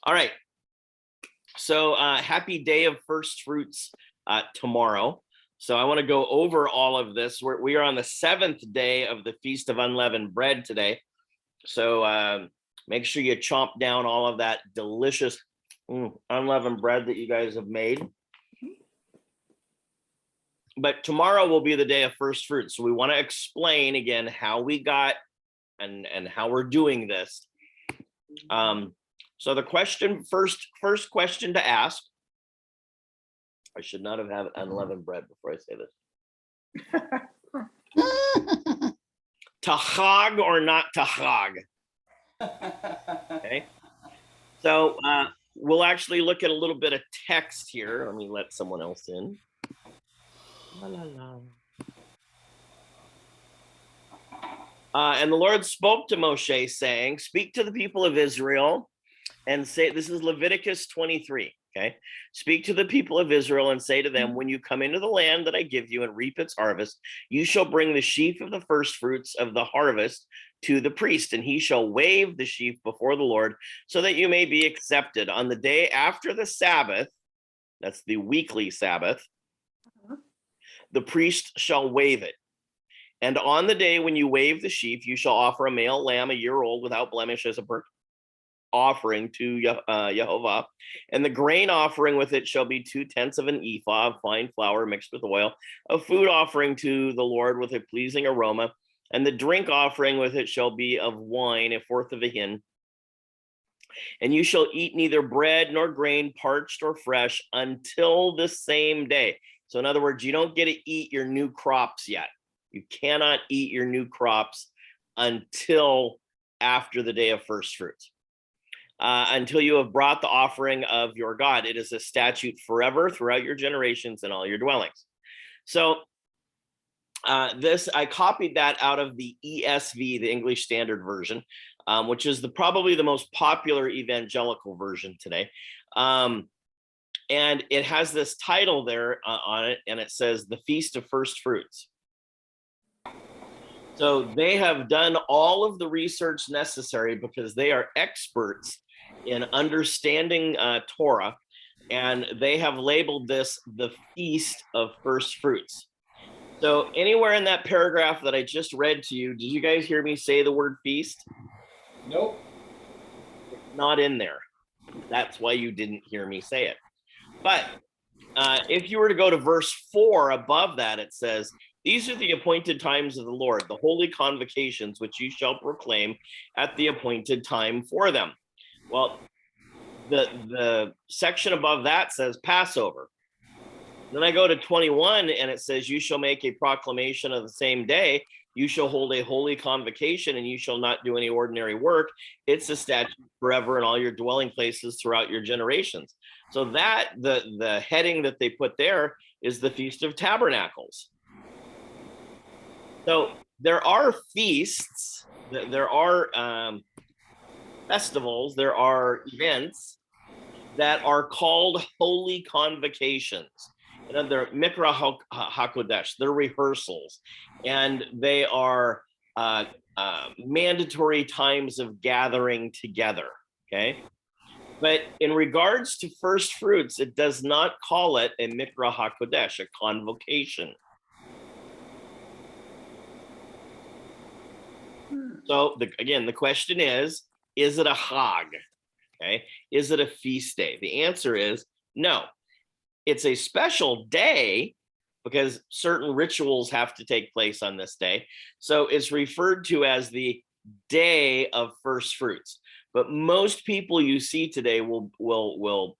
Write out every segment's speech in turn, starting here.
All right. So happy day of first fruits tomorrow. So I want to go over all of this. We are on the 7th day of the Feast of Unleavened Bread today. So make sure you chomp down all of that delicious unleavened bread that you guys have made. But tomorrow will be the day of first fruits. So we want to explain again how we got and how we're doing this. So the first question to ask, I should not have had unleavened bread before I say this. Tahag or not tahag? Okay. So we'll actually look at a little bit of text here. Let me let someone else in. La, la, la. And the Lord spoke to Moshe, saying, speak to the people of Israel and say, this is Leviticus 23, okay? Speak to the people of Israel and say to them, when you come into the land that I give you and reap its harvest, you shall bring the sheaf of the first fruits of the harvest to the priest, and he shall wave the sheaf before the Lord so that you may be accepted. On the day after the Sabbath, that's the weekly Sabbath, the priest shall wave it. And on the day when you wave the sheaf, you shall offer a male lamb a year old without blemish as a burnt offering to Jehovah. And the grain offering with it shall be 2/10 of an ephah of fine flour mixed with oil, a food offering to the Lord with a pleasing aroma. And the drink offering with it shall be of wine, 1/4 of a hin. And you shall eat neither bread nor grain, parched or fresh, until the same day. So in other words, you don't get to eat your new crops yet. You cannot eat your new crops until after the day of first fruits. Until you have brought the offering of your God. It is a statute forever throughout your generations and all your dwellings. So I copied that out of the ESV, the English Standard Version, which is probably the most popular evangelical version today. And it has this title there on it, and it says the Feast of First Fruits. So they have done all of the research necessary because they are experts in understanding Torah, and they have labeled this the Feast of First Fruits. So anywhere in that paragraph that I just read to you, did you guys hear me say the word feast? Nope. It's not in there. That's why you didn't hear me say it. But if you were to go to verse 4 above that, it says, these are the appointed times of the Lord, the holy convocations, which you shall proclaim at the appointed time for them. Well, the section above that says Passover. Then I go to 21 and it says, you shall make a proclamation of the same day. You shall hold a holy convocation and you shall not do any ordinary work. It's a statute forever in all your dwelling places throughout your generations. So that the heading that they put there is the Feast of Tabernacles. So there are feasts, there are festivals, there are events that are called holy convocations. And they're Mikra HaKodesh, they're rehearsals, and they are mandatory times of gathering together, okay? But in regards to first fruits, it does not call it a Mikra HaKodesh, a convocation. So again, the question is it a Hag? Okay, is it a feast day? The answer is no. It's a special day because certain rituals have to take place on this day. So it's referred to as the day of first fruits. But most people you see today will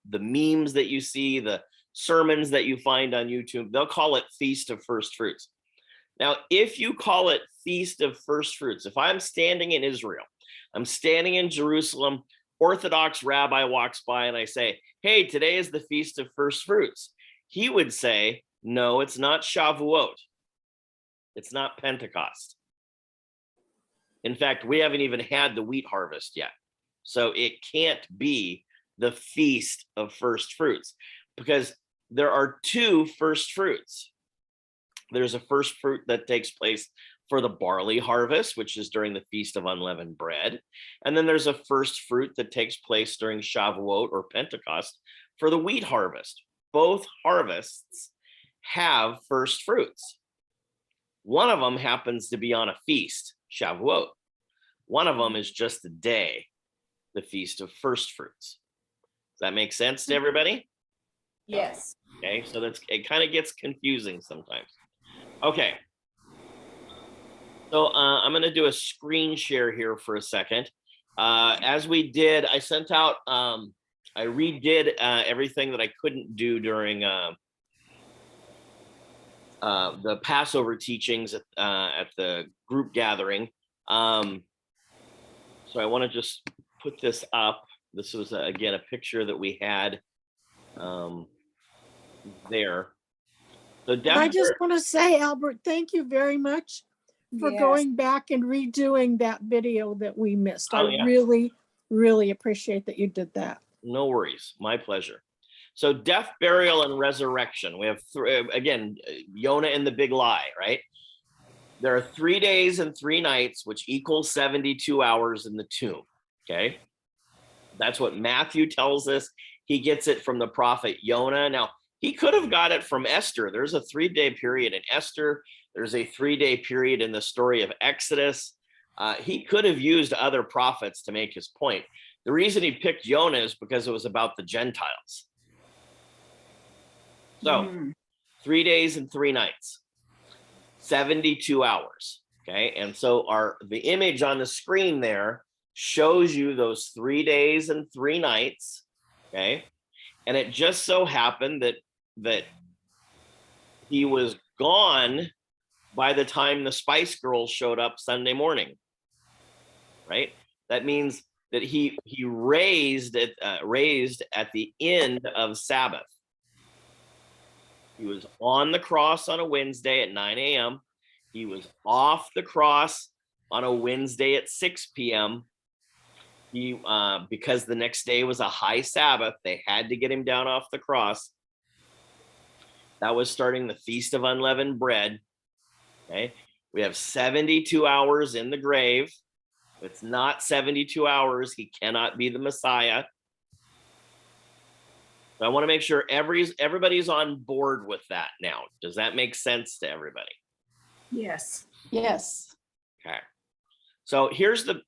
the memes that you see, the sermons that you find on YouTube, they'll call it Feast of First Fruits. Now, if you call it Feast of First Fruits, if I'm standing in Israel, I'm standing in Jerusalem, Orthodox rabbi walks by and I say, hey, today is the Feast of First Fruits. He would say, no, it's not Shavuot. It's not Pentecost. In fact, we haven't even had the wheat harvest yet. So it can't be the Feast of First Fruits because there are two first fruits. There's a first fruit that takes place for the barley harvest, which is during the Feast of Unleavened Bread. And then there's a first fruit that takes place during Shavuot or Pentecost for the wheat harvest. Both harvests have first fruits. One of them happens to be on a feast, Shavuot. One of them is just a day, the Feast of First Fruits. Does that make sense to everybody? Yes. Okay, so it kind of gets confusing sometimes. Okay. So I'm going to do a screen share here for a second. As we did, I sent out, I redid everything that I couldn't do during the Passover teachings at the group gathering. So I want to just put this up. This was, again, a picture that we had there. So I just want to say, Albert, thank you very much for going back and redoing that video that we missed. Oh, I really, really appreciate that you did that. No worries. My pleasure. So death, burial, and resurrection. We have, again, Yonah and the big lie, right? There are 3 days and 3 nights, which equals 72 hours in the tomb, okay? That's what Matthew tells us. He gets it from the prophet Yonah. Now, he could have got it from Esther. There's a 3-day period in Esther. There's a 3-day period in the story of Exodus. He could have used other prophets to make his point. The reason he picked Yonah is because it was about the Gentiles. So 3 days and 3 nights, 72 hours. Okay. And so the image on the screen there shows you those 3 days and 3 nights. Okay. And it just so happened that he was gone by the time the Spice Girls showed up Sunday morning. Right. That means that he raised at the end of Sabbath. He was on the cross on a Wednesday at 9 a.m. He was off the cross on a Wednesday at 6 p.m. Because the next day was a high Sabbath, they had to get him down off the cross. That was starting the Feast of Unleavened Bread. Okay, we have 72 hours in the grave. If it's not 72 hours, he cannot be the Messiah. So I want to make sure everybody's on board with that now. Does that make sense to everybody? Yes. Yes. Okay. So here's in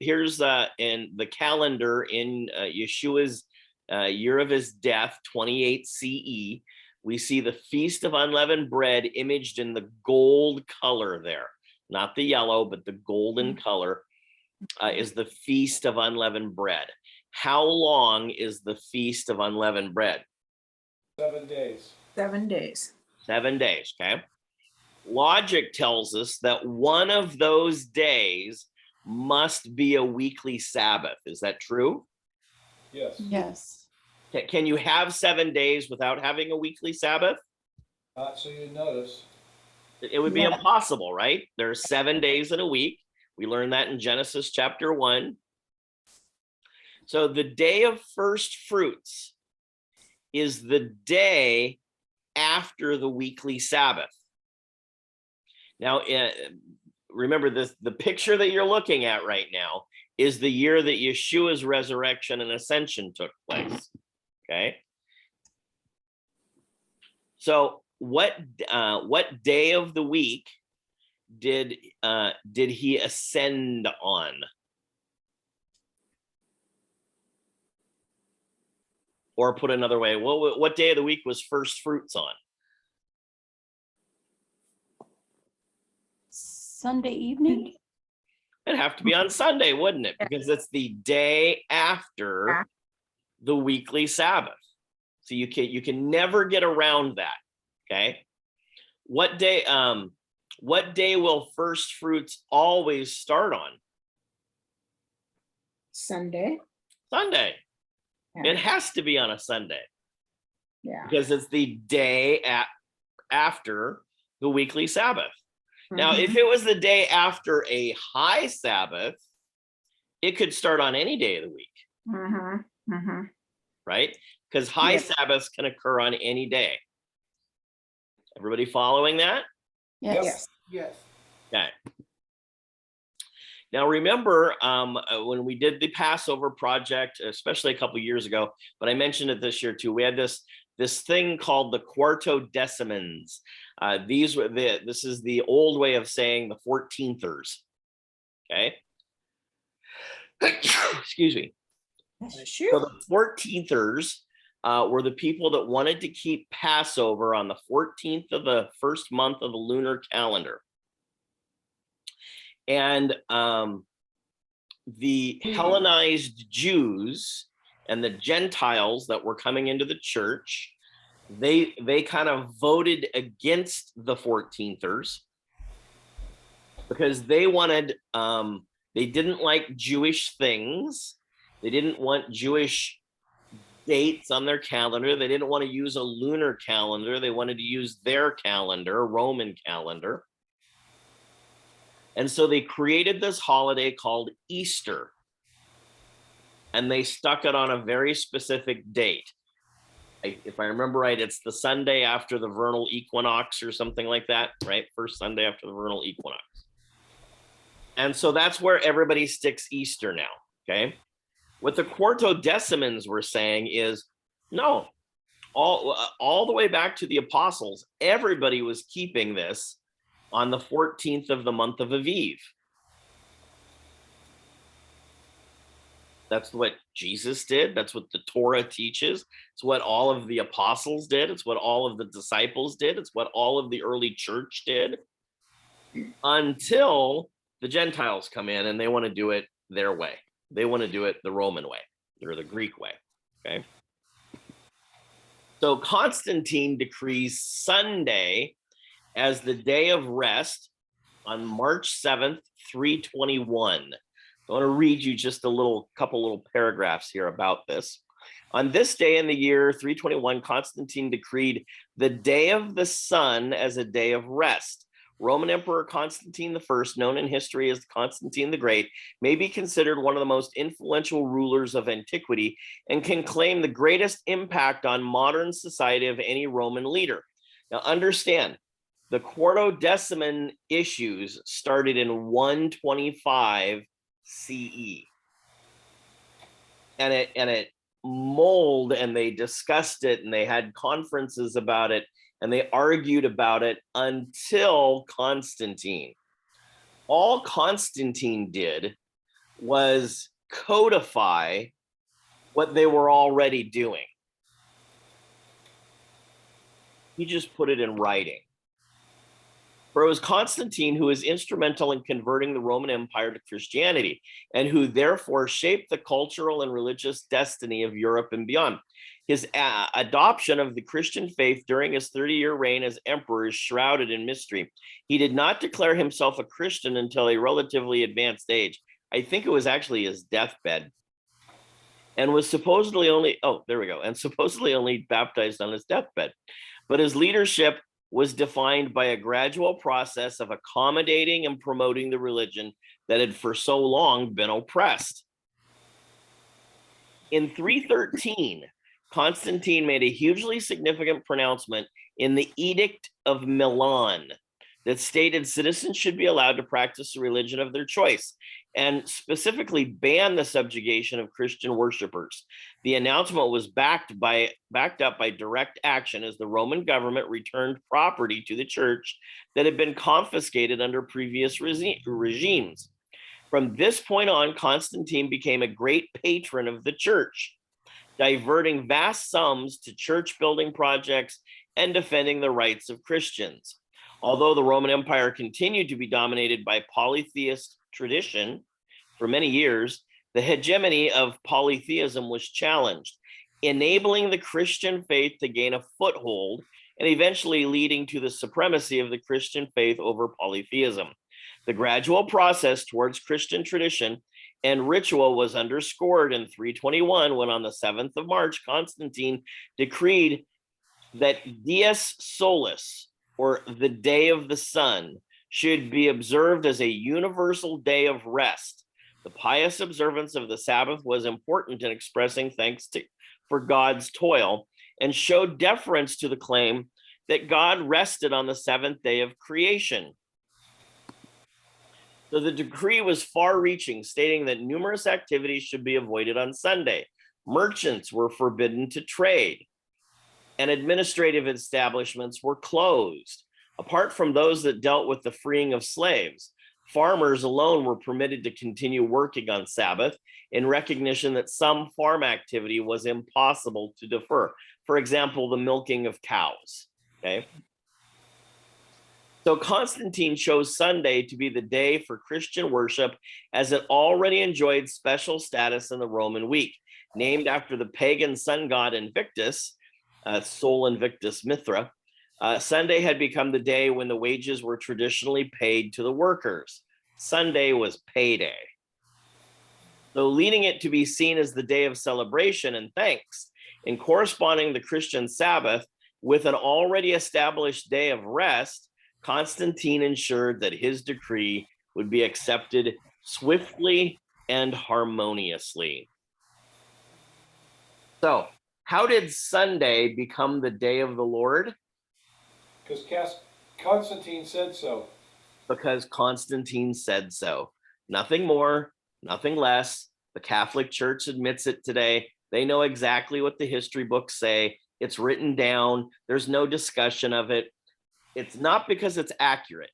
the calendar in Yeshua's year of his death, 28 CE. We see the Feast of Unleavened Bread imaged in the gold color there, not the yellow, but the golden color is the Feast of Unleavened Bread. How long is the Feast of Unleavened Bread? 7 days. 7 days. 7 days, okay? Logic tells us that one of those days must be a weekly Sabbath. Is that true? Yes. Yes. Can you have 7 days without having a weekly Sabbath? Not so you notice. It would be impossible, right? There are 7 days in a week. We learned that in Genesis chapter 1. So the day of first fruits is the day after the weekly Sabbath. Now, remember this, the picture that you're looking at right now is the year that Yeshua's resurrection and ascension took place. Okay. So what day of the week did he ascend on? Or put another way, what day of the week was first fruits on? Sunday evening? It'd have to be on Sunday, wouldn't it? Because it's the day after the weekly Sabbath. So you can never get around that. Okay. What day will first fruits always start on? Sunday. Sunday. Yeah. It has to be on a Sunday. Yeah. Because it's the day after the weekly Sabbath. Now, if it was the day after a high Sabbath, it could start on any day of the week. Right? Because high Sabbaths can occur on any day. Everybody following that? Yes. Yes. Okay. Now, remember when we did the Passover project, especially a couple years ago, but I mentioned it this year too. We had this thing called the quartodecimans. This is the old way of saying the 14thers. Okay. Excuse me. Sure. So the 14thers were the people that wanted to keep Passover on the 14th of the first month of the lunar calendar. And the Hellenized Jews and the Gentiles that were coming into the church, they kind of voted against the 14thers because they wanted, they didn't like Jewish things. They didn't want Jewish dates on their calendar. They didn't want to use a lunar calendar. They wanted to use their calendar, Roman calendar. And so they created this holiday called Easter. And they stuck it on a very specific date. If I remember right, it's the Sunday after the vernal equinox or something like that, right? First Sunday after the vernal equinox. And so that's where everybody sticks Easter now, okay? What the quartodecimans were saying is, no, all the way back to the apostles, everybody was keeping this on the 14th of the month of Aviv. That's what Jesus did. That's what the Torah teaches. It's what all of the apostles did. It's what all of the disciples did. It's what all of the early church did, until the Gentiles come in and they want to do it their way. They want to do it the Roman way or the Greek way, okay? So Constantine decrees Sunday as the day of rest on March 7th, 321. I want to read you just a couple little paragraphs here about this. On this day in the year 321, Constantine decreed the day of the sun as a day of rest. Roman Emperor Constantine I, known in history as Constantine the Great, may be considered one of the most influential rulers of antiquity and can claim the greatest impact on modern society of any Roman leader. Now understand, the quartodeciman issues started in 125 CE. And it molded, and they discussed it, and they had conferences about it, and they argued about it until Constantine. All Constantine did was codify what they were already doing. He just put it in writing. For it was Constantine who was instrumental in converting the Roman Empire to Christianity, and who therefore shaped the cultural and religious destiny of Europe and beyond. His adoption of the Christian faith during his 30-year reign as emperor is shrouded in mystery. He did not declare himself a Christian until a relatively advanced age. I think it was actually his deathbed. And was supposedly only, supposedly only baptized on his deathbed. But his leadership was defined by a gradual process of accommodating and promoting the religion that had for so long been oppressed. In 313, Constantine made a hugely significant pronouncement in the Edict of Milan that stated citizens should be allowed to practice the religion of their choice, and specifically banned the subjugation of Christian worshipers. The announcement was backed up by direct action, as the Roman government returned property to the church that had been confiscated under previous regimes. From this point on, Constantine became a great patron of the church, diverting vast sums to church building projects and defending the rights of Christians. Although the Roman Empire continued to be dominated by polytheist tradition for many years, the hegemony of polytheism was challenged, enabling the Christian faith to gain a foothold and eventually leading to the supremacy of the Christian faith over polytheism. The gradual process towards Christian tradition and ritual was underscored in 321 when on the 7th of March, Constantine decreed that Dies Solis, or the day of the sun, should be observed as a universal day of rest. The pious observance of the Sabbath was important in expressing thanks for God's toil, and showed deference to the claim that God rested on the seventh day of creation. So the decree was far-reaching, stating that numerous activities should be avoided on Sunday. Merchants were forbidden to trade, and administrative establishments were closed. Apart from those that dealt with the freeing of slaves, farmers alone were permitted to continue working on Sabbath in recognition that some farm activity was impossible to defer. For example, the milking of cows. Okay. So Constantine chose Sunday to be the day for Christian worship, as it already enjoyed special status in the Roman week. Named after the pagan sun god Invictus, Sol Invictus Mithra, Sunday had become the day when the wages were traditionally paid to the workers. Sunday was payday. So leading it to be seen as the day of celebration and thanks, and corresponding the Christian Sabbath with an already established day of rest, Constantine ensured that his decree would be accepted swiftly and harmoniously. So, how did Sunday become the day of the Lord? Because Constantine said so. Because Constantine said so. Nothing more, nothing less. The Catholic Church admits it today. They know exactly what the history books say. It's written down. There's no discussion of it. It's not because it's accurate.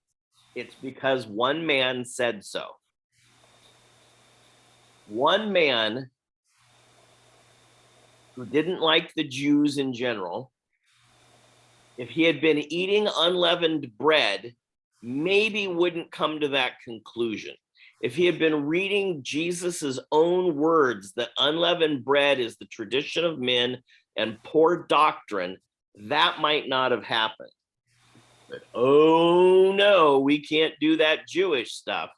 It's because one man said so. One man who didn't like the Jews in general, if he had been eating unleavened bread, maybe wouldn't come to that conclusion. If he had been reading Jesus's own words that unleavened bread is the tradition of men and poor doctrine, that might not have happened. But, oh no, we can't do that Jewish stuff.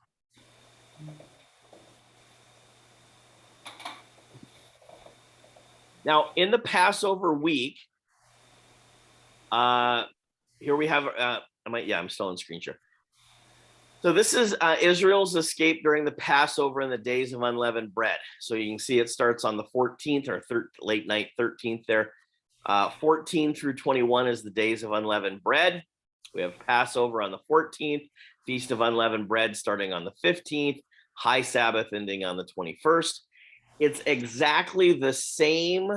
Now, in the Passover week, here we have, I'm still on screen share. So this is Israel's escape during the Passover and the days of unleavened bread. So you can see it starts on the 14th or late night 13th there. 14 through 21 is the days of unleavened bread. We have Passover on the 14th, Feast of Unleavened Bread starting on the 15th, High Sabbath ending on the 21st. It's exactly the same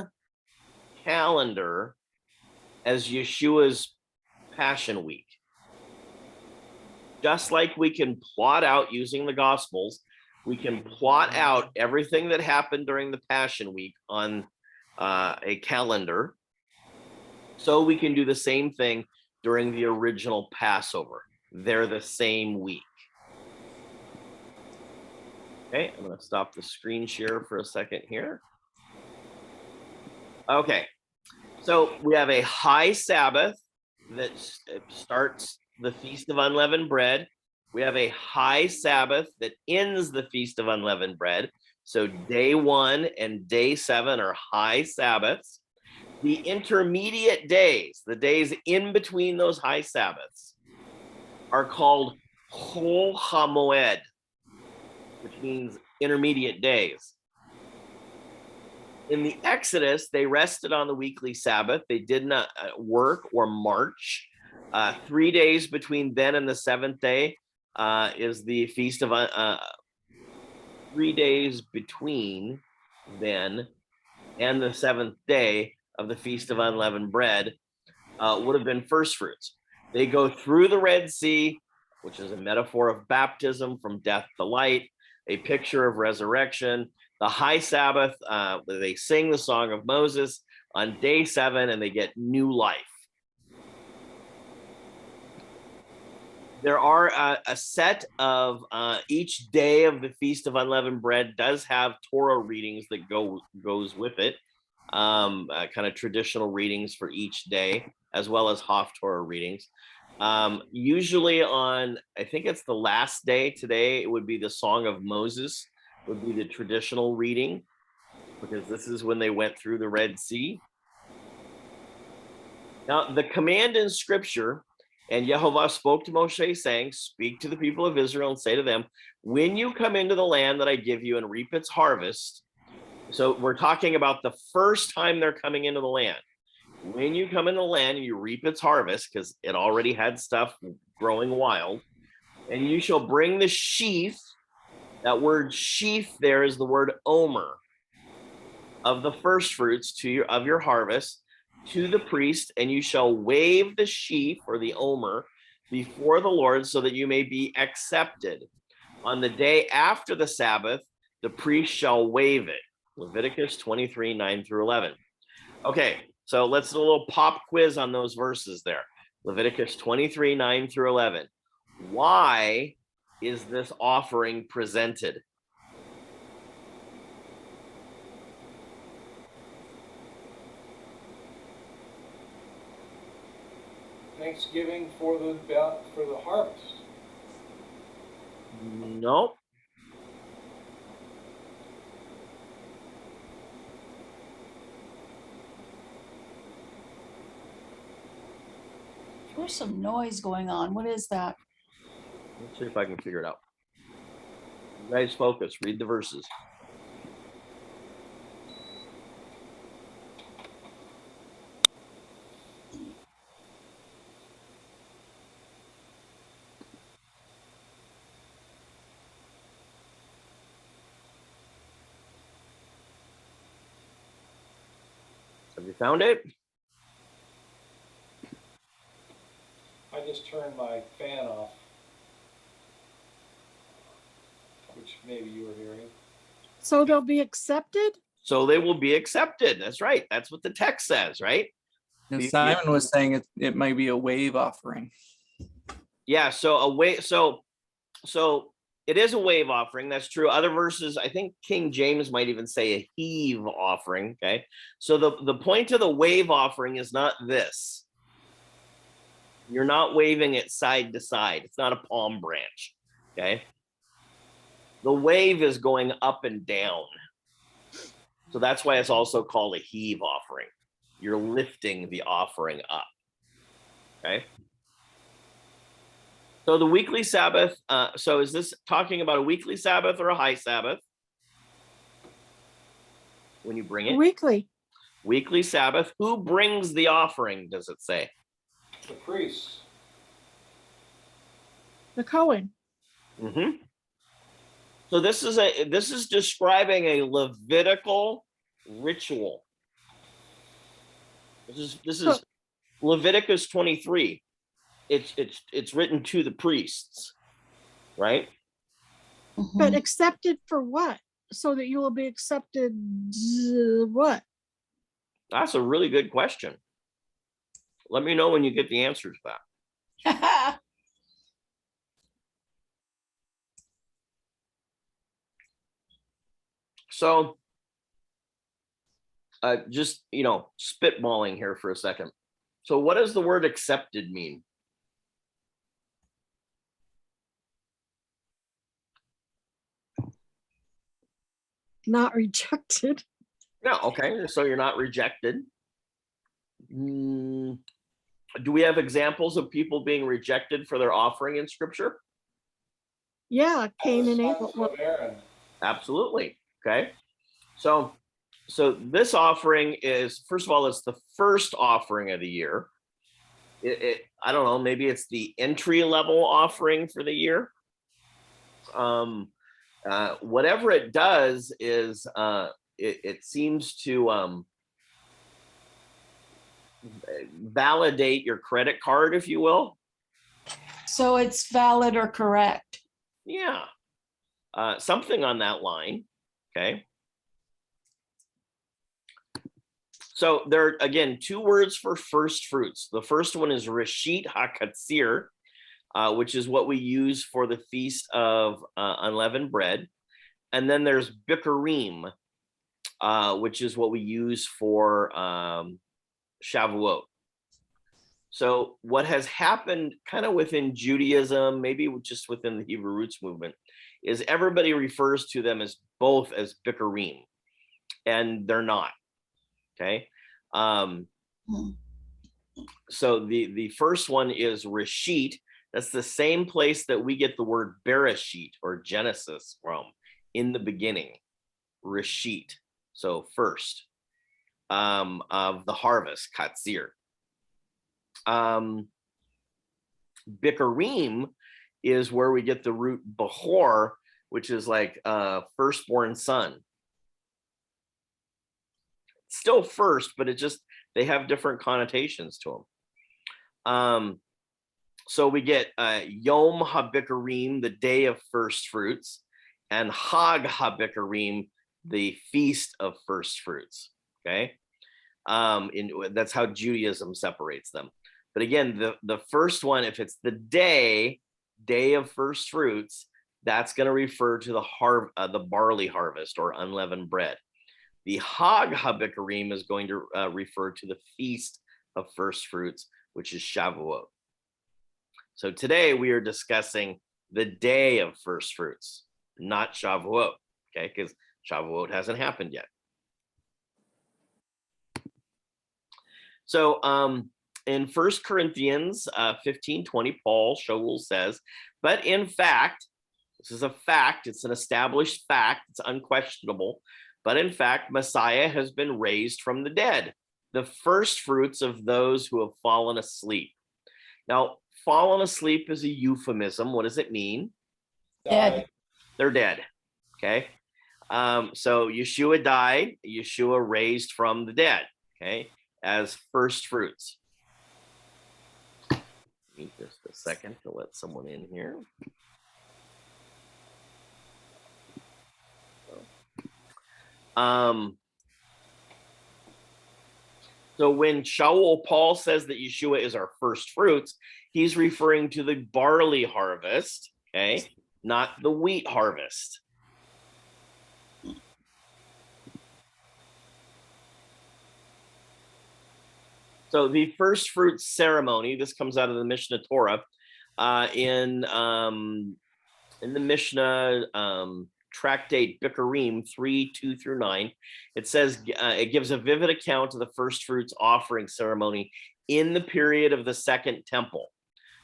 calendar as Yeshua's Passion Week. Just like we can plot out using the Gospels, we can plot out everything that happened during the Passion Week on a calendar. So we can do the same thing during the original Passover. They're the same week. Okay, I'm going to stop the screen share for a second here. Okay, so we have a high Sabbath that starts the Feast of Unleavened Bread. We have a high Sabbath that ends the Feast of Unleavened Bread. So day 1 and day 7 are high Sabbaths. The intermediate days, the days in between those high Sabbaths, are called Chol HaMoed, which means intermediate days. In the Exodus, they rested on the weekly Sabbath. They did not work or march. 3 days between then and the seventh day is the feast of 3 days between then and the seventh day of the Feast of Unleavened Bread would have been first fruits. They go through the Red Sea, which is a metaphor of baptism from death to light, a picture of resurrection. The high Sabbath, they sing the song of Moses on day 7 and they get new life. There are a set of each day of the Feast of Unleavened Bread does have Torah readings that goes with it, kind of traditional readings for each day, as well as Haftorah readings. Usually on, I think it's the last day today, it would be the Song of Moses, would be the traditional reading, because this is when they went through the Red Sea. Now, the command in Scripture, and Yehovah spoke to Moshe, saying, speak to the people of Israel and say to them, when you come into the land that I give you and reap its harvest. So we're talking about the first time they're coming into the land. When you come into the land and you reap its harvest, because it already had stuff growing wild, And you shall bring the sheaf. That word sheaf there is the word omer, of the first fruits of your harvest to the priest, and you shall wave the sheaf or the omer before the Lord, so that you may be accepted. On the day after the Sabbath, the priest shall wave it. Leviticus 23, 9 through 11. Okay, so let's do a little pop quiz on those verses there. Leviticus 23, 9 through 11. Why is this offering presented? Thanksgiving for the harvest. No. There's some noise going on. What is that? Let's see if I can figure it out. You guys focus, read the verses. Have you found it? I just turned my fan off, which maybe you were hearing. So they'll be accepted? So they will be accepted. That's right. That's what the text says, right? And You- Simon was saying it might be a wave offering. Yeah, so so it is a wave offering. That's true. Other verses, I think King James might even say a heave offering. Okay. So the point of the wave offering is not this. You're not waving it side to side. It's not a palm branch. Okay. The wave is going up and down. So that's why it's also called a heave offering. You're lifting the offering up. Okay. So the weekly Sabbath, so is this talking about a weekly Sabbath or a high Sabbath? When you bring it? Weekly. Weekly Sabbath. Who brings the offering, does it say? The priests. The Cohen. Mm-hmm. So this is describing a Levitical ritual. This is Leviticus 23. It's written to the priests, right? But Mhm. accepted for what? So that you will be accepted what? That's a really good question. Let me know when you get the answer to that. So just, spitballing here for a second. So what does the word accepted mean? Not rejected. No, okay. So you're not rejected. Do we have examples of people being rejected for their offering in Scripture? Yeah, Cain and The Abel. sons of Aaron. Absolutely. Okay. So this offering is, first of all, it's the first offering of the year. I don't know, maybe it's the entry level offering for the year. Whatever it does is it seems to validate your credit card, if you will. So it's valid or correct. Yeah. Something on that line. Okay. So there are, again, two words for first fruits. The first one is Reshit HaKatsir, which is what we use for the Feast of Unleavened Bread. And then there's Bikurim, which is what we use for Shavuot. So what has happened kind of within Judaism, maybe just within the Hebrew roots movement, is everybody refers to them as both as Bikurim, and they're not. Okay. So the first one is Reshit. That's the same place that we get the word Bereshit or Genesis from, in the beginning. Reshit. So first of the harvest, Katsir. Bikurim is where we get the root Behor, which is like firstborn son. Still first, but they have different connotations to them. So we get Yom HaBikurim, the day of first fruits, and Hag HaBikurim, the feast of first fruits. Okay, that's how Judaism separates them. But again, the first one, if it's the day of first fruits, that's going to refer to the barley harvest or unleavened bread. The Hag HaBikurim is going to refer to the feast of first fruits, which is Shavuot. So today we are discussing the day of first fruits, not Shavuot, okay? Because Shavuot hasn't happened yet. So in 1 Corinthians 15:20, Shaul says, but in fact, this is a fact, it's an established fact, it's unquestionable, but in fact, Messiah has been raised from the dead, the first fruits of those who have fallen asleep. Now, fallen asleep is a euphemism. What does it mean? Dead. They're dead. Okay. So Yeshua died, Yeshua raised from the dead, okay, as first fruits. Give me just a second to let someone in here. So when Paul says that Yeshua is our first fruits, he's referring to the barley harvest, okay, not the wheat harvest. So the first fruits ceremony, this comes out of the Mishnah Torah, in the Mishnah tractate Bikurim 3:2-9, it says it gives a vivid account of the first fruits offering ceremony in the period of the Second Temple.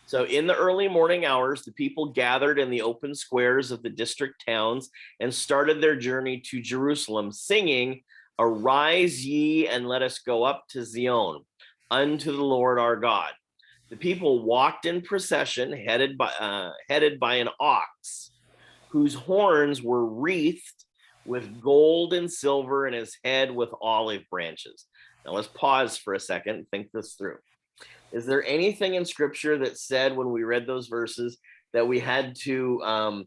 So in the early morning hours, the people gathered in the open squares of the district towns and started their journey to Jerusalem, singing, "Arise ye and let us go up to Zion, unto the Lord our God." The people walked in procession, headed by an ox, whose horns were wreathed with gold and silver, and his head with olive branches. Now let's pause for a second and think this through. Is there anything in Scripture that said when we read those verses that we had to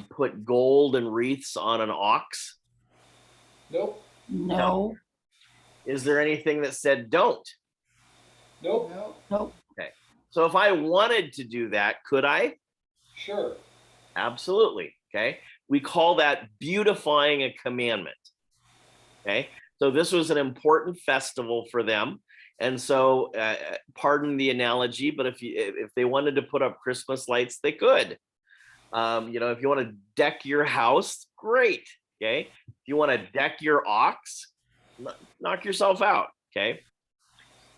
put gold and wreaths on an ox? Nope. No. Is there anything that said don't? Nope. Nope. Okay. So if I wanted to do that, could I? Sure. Absolutely. Okay. We call that beautifying a commandment. Okay. So this was an important festival for them. And so, pardon the analogy, but if they wanted to put up Christmas lights, they could. If you want to deck your house, great. Okay. If you want to deck your ox, knock yourself out. Okay.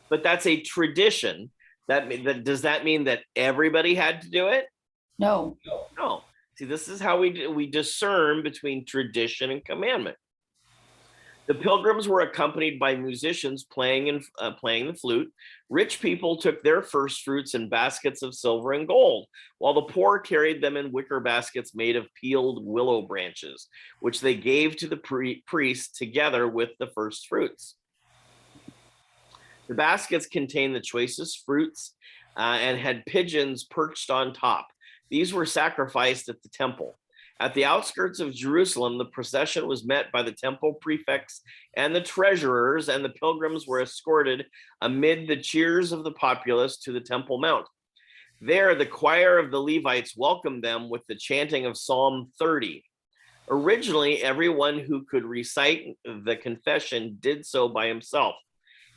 But that's a tradition. Does that mean that everybody had to do it? No. No. See, this is how we discern between tradition and commandment. The pilgrims were accompanied by musicians playing the flute. Rich people took their first fruits in baskets of silver and gold, while the poor carried them in wicker baskets made of peeled willow branches, which they gave to the priest together with the first fruits. The baskets contained the choicest fruits and had pigeons perched on top. These were sacrificed at the temple. At the outskirts of Jerusalem, the procession was met by the temple prefects and the treasurers, and the pilgrims were escorted amid the cheers of the populace to the Temple Mount. There, the choir of the Levites welcomed them with the chanting of Psalm 30. Originally, everyone who could recite the confession did so by himself.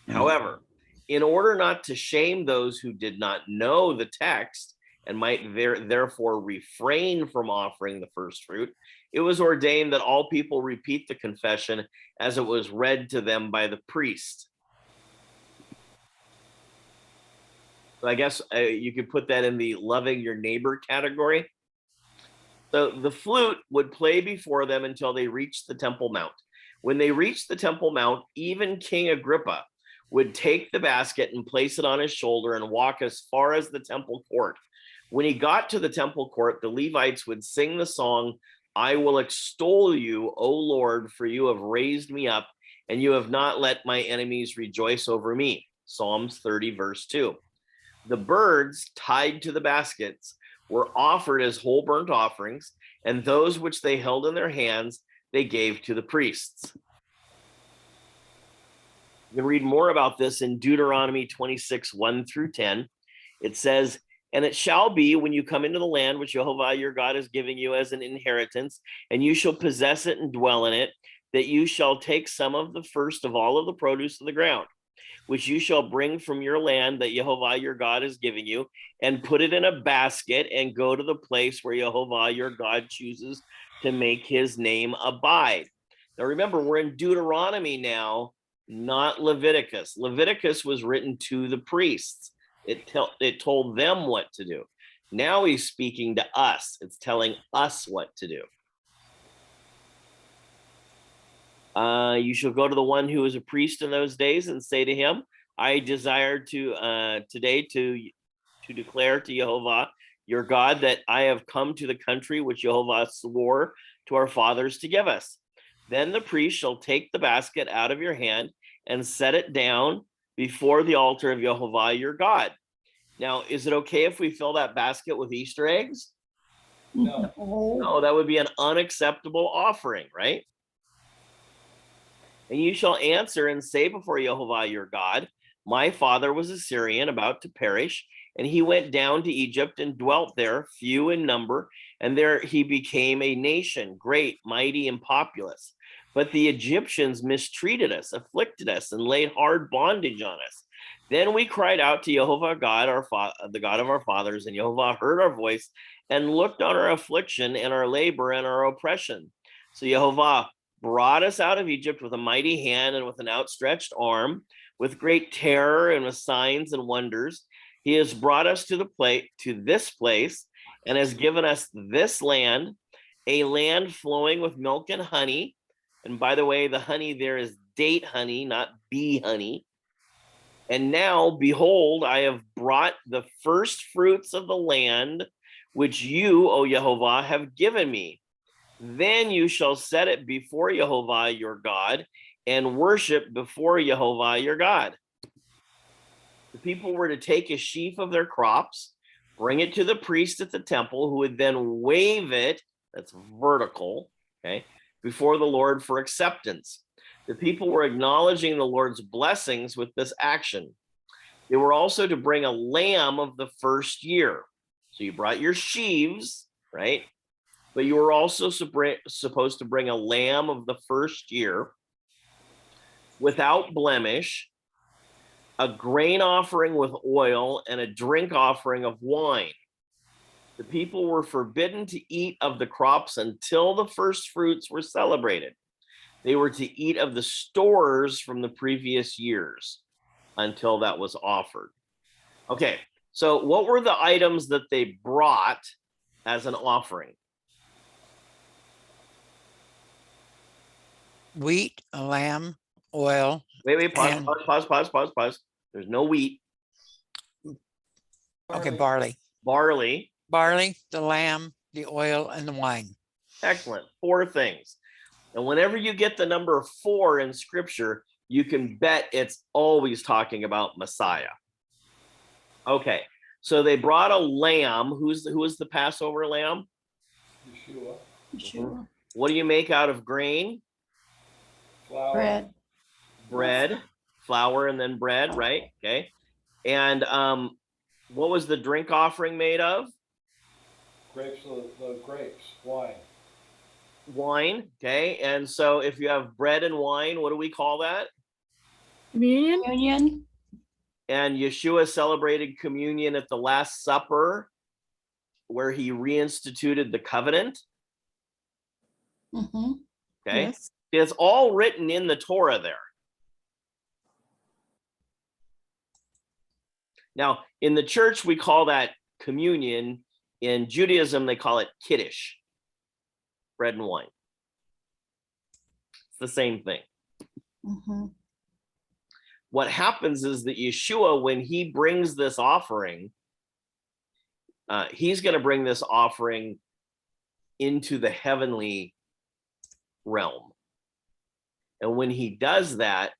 However, in order not to shame those who did not know the text and might therefore refrain from offering the first fruit, it was ordained that all people repeat the confession as it was read to them by the priest. So I guess you could put that in the loving your neighbor category. So the flute would play before them until they reached the Temple Mount. When they reached the Temple Mount, even King Agrippa would take the basket and place it on his shoulder and walk as far as the temple court, When he got to the temple court, the Levites would sing the song, I will extol you, O Lord, for you have raised me up, and you have not let my enemies rejoice over me. Psalms 30, verse 2. The birds tied to the baskets were offered as whole burnt offerings, and those which they held in their hands they gave to the priests. You can read more about this in Deuteronomy 26, 1 through 10. It says, and it shall be when you come into the land which Jehovah your God is giving you as an inheritance, and you shall possess it and dwell in it, that you shall take some of the first of all of the produce of the ground, which you shall bring from your land that Jehovah your God is giving you, and put it in a basket and go to the place where Jehovah your God chooses to make his name abide. Now remember, we're in Deuteronomy now, not Leviticus. Leviticus was written to the priests. It told them what to do. Now he's speaking to us. It's telling us what to do. You shall go to the one who is a priest in those days and say to him, I desire to today to declare to Jehovah your God that I have come to the country which Jehovah swore to our fathers to give us. Then the priest shall take the basket out of your hand and set it down before the altar of Jehovah your God. Now, is it okay if we fill that basket with Easter eggs? No. No, that would be an unacceptable offering, right? And you shall answer and say before Jehovah your God, my father was a Syrian about to perish, and he went down to Egypt and dwelt there, few in number, and there he became a nation, great, mighty, and populous. But the Egyptians mistreated us, afflicted us, and laid hard bondage on us. Then we cried out to Jehovah God, the God of our fathers, and Jehovah heard our voice and looked on our affliction and our labor and our oppression. So Jehovah brought us out of Egypt with a mighty hand and with an outstretched arm, with great terror and with signs and wonders. He has brought us to this place and has given us this land, a land flowing with milk and honey. And by the way, the honey there is date honey, not bee honey. And now, behold, I have brought the first fruits of the land, which you, O Jehovah, have given me. Then you shall set it before Jehovah your God and worship before Jehovah your God. The people were to take a sheaf of their crops, bring it to the priest at the temple, who would then wave it, that's vertical, okay, before the Lord for acceptance. The people were acknowledging the Lord's blessings with this action. They were also to bring a lamb of the first year. So you brought your sheaves, right? But you were also supposed to bring a lamb of the first year without blemish, a grain offering with oil, and a drink offering of wine. The people were forbidden to eat of the crops until the first fruits were celebrated. They were to eat of the stores from the previous years until that was offered. Okay, so what were the items that they brought as an offering? Wheat, a lamb, oil. Wait, pause, And- pause. There's no wheat. Okay, barley. Barley. Barley, the lamb, the oil, and the wine. Excellent. 4 things. And whenever you get the number 4 in scripture, you can bet it's always talking about Messiah. Okay, so they brought a lamb. Who was the Passover lamb? Yeshua. Sure. What do you make out of grain? Flour. Bread. Bread, flour, and then bread, right? Okay. And what was the drink offering made of? Grapes, the grapes, wine. Wine. Okay. And so if you have bread and wine, what do we call that? Communion? Union. And Yeshua celebrated communion at the Last Supper, where he reinstituted the covenant. Mm-hmm. Okay. Yes. It's all written in the Torah there. Now, in the church, we call that communion. In Judaism, they call it kiddush, bread and wine. It's the same thing. Mm-hmm. What happens is that Yeshua, when he brings this offering, he's going to bring this offering into the heavenly realm. And when he does that,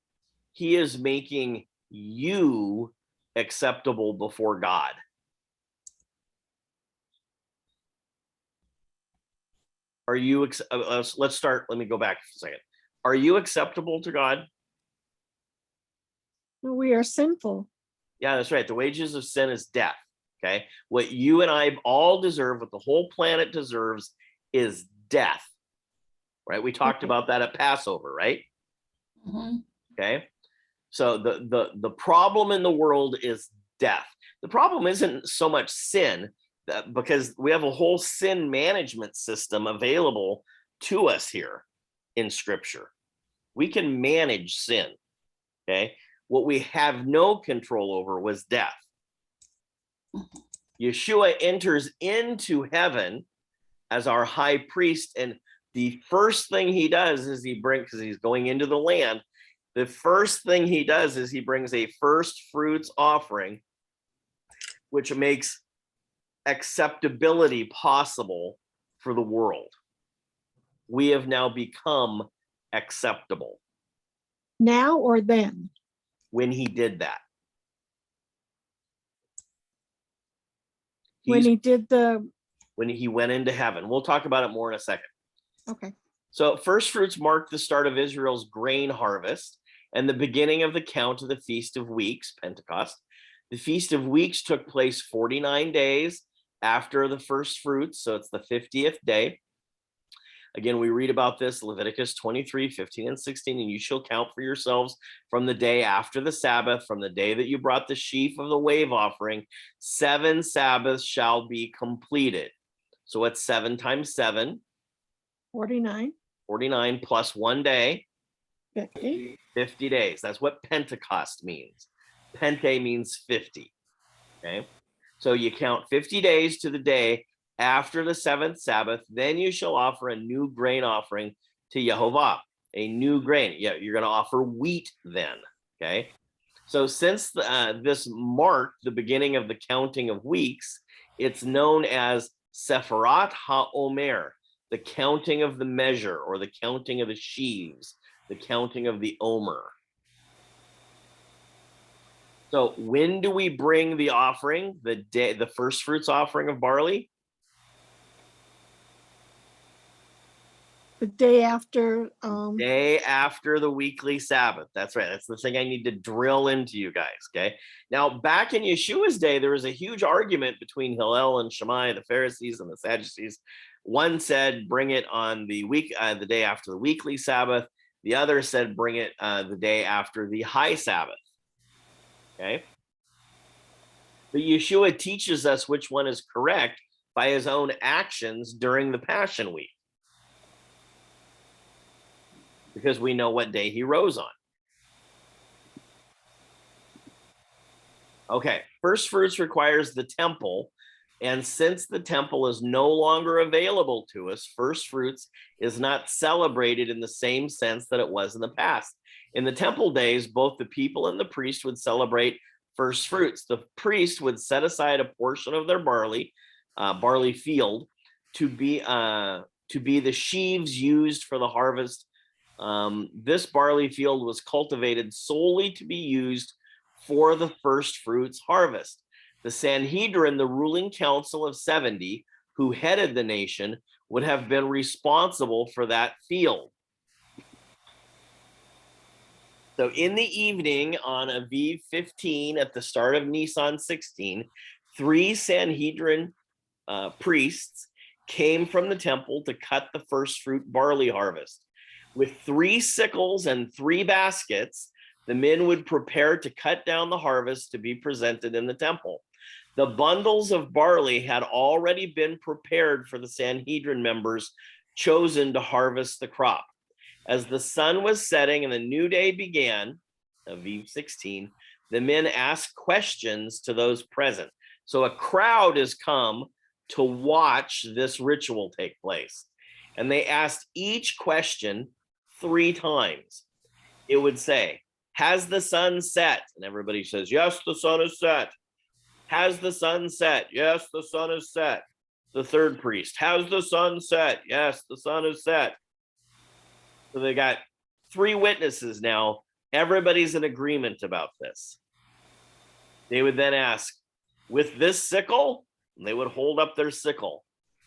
he is making you acceptable before God. Are you, let's start, let me go back a second. Are you acceptable to God? We are sinful. Yeah, that's right. The wages of sin is death. Okay. What you and I all deserve, what the whole planet deserves, is death. Right? We talked Okay. about that at Passover, right? Mhm. Okay. So the problem in the world is death. The problem isn't so much sin, because we have a whole sin management system available to us here in Scripture. We can manage sin. Okay. What we have no control over was death. Yeshua enters into heaven as our high priest, and the first thing he does is he brings, because he's going into the land, the first thing he does is he brings a first fruits offering, which makes acceptability possible for the world. We have now become acceptable Now or then? when he did that. When he did When he went into heaven. We'll talk about it more in a second. okay. So first fruits marked the start of Israel's grain harvest and the beginning of the count of the Feast of Weeks, Pentecost. The Feast of Weeks took place 49 days after the first fruits, so it's the 50th day. Again, we read about this, Leviticus 23, 15 and 16, and you shall count for yourselves from the day after the Sabbath, from the day that you brought the sheaf of the wave offering, 7 Sabbaths shall be completed. So what's 7 times 7? 49, 49 plus 1 day, 50. 50 days. That's what Pentecost means. Pente means 50. Okay. So you count 50 days to the day after the 7th Sabbath. Then you shall offer a new grain offering to Yehovah, a new grain. Yeah, you're going to offer wheat then. Okay. So since this marked the beginning of the counting of weeks, it's known as Sefirat HaOmer, the counting of the measure, or the counting of the sheaves, the counting of the Omer. So when do we bring the offering? The first fruits offering of barley? The day after, Day after the weekly Sabbath. That's right. That's the thing I need to drill into you guys. Okay. Now, back in Yeshua's day, there was a huge argument between Hillel and Shammai, the Pharisees and the Sadducees. One said, bring it on the day after the weekly Sabbath. The other said, bring it the day after the high Sabbath. Okay. But Yeshua teaches us which one is correct by his own actions during the Passion Week, because we know what day he rose on. Okay, first fruits requires the temple, and since the temple is no longer available to us, first fruits is not celebrated in the same sense that it was in the past. In the temple days, both the people and the priest would celebrate first fruits. The priest would set aside a portion of their barley field to be the sheaves used for the harvest. This barley field was cultivated solely to be used for the first fruits harvest. The Sanhedrin, the ruling council of 70, who headed the nation, would have been responsible for that field. So in the evening on Aviv 15, at the start of Nisan 16, 3 Sanhedrin priests came from the temple to cut the first fruit barley harvest. With 3 sickles and 3 baskets, the men would prepare to cut down the harvest to be presented in the temple. The bundles of barley had already been prepared for the Sanhedrin members chosen to harvest the crop. As the sun was setting and the new day began, Aviv 16, the men asked questions to those present. So a crowd has come to watch this ritual take place. And they asked each question 3 times. It would say, has the sun set? And everybody says, yes, the sun is set. Has the sun set? Yes, the sun is set. The third priest, has the sun set? Yes, the sun is set. So they got 3 witnesses now. Everybody's in agreement about this. They would then ask, with this sickle? And they would hold up their sickle.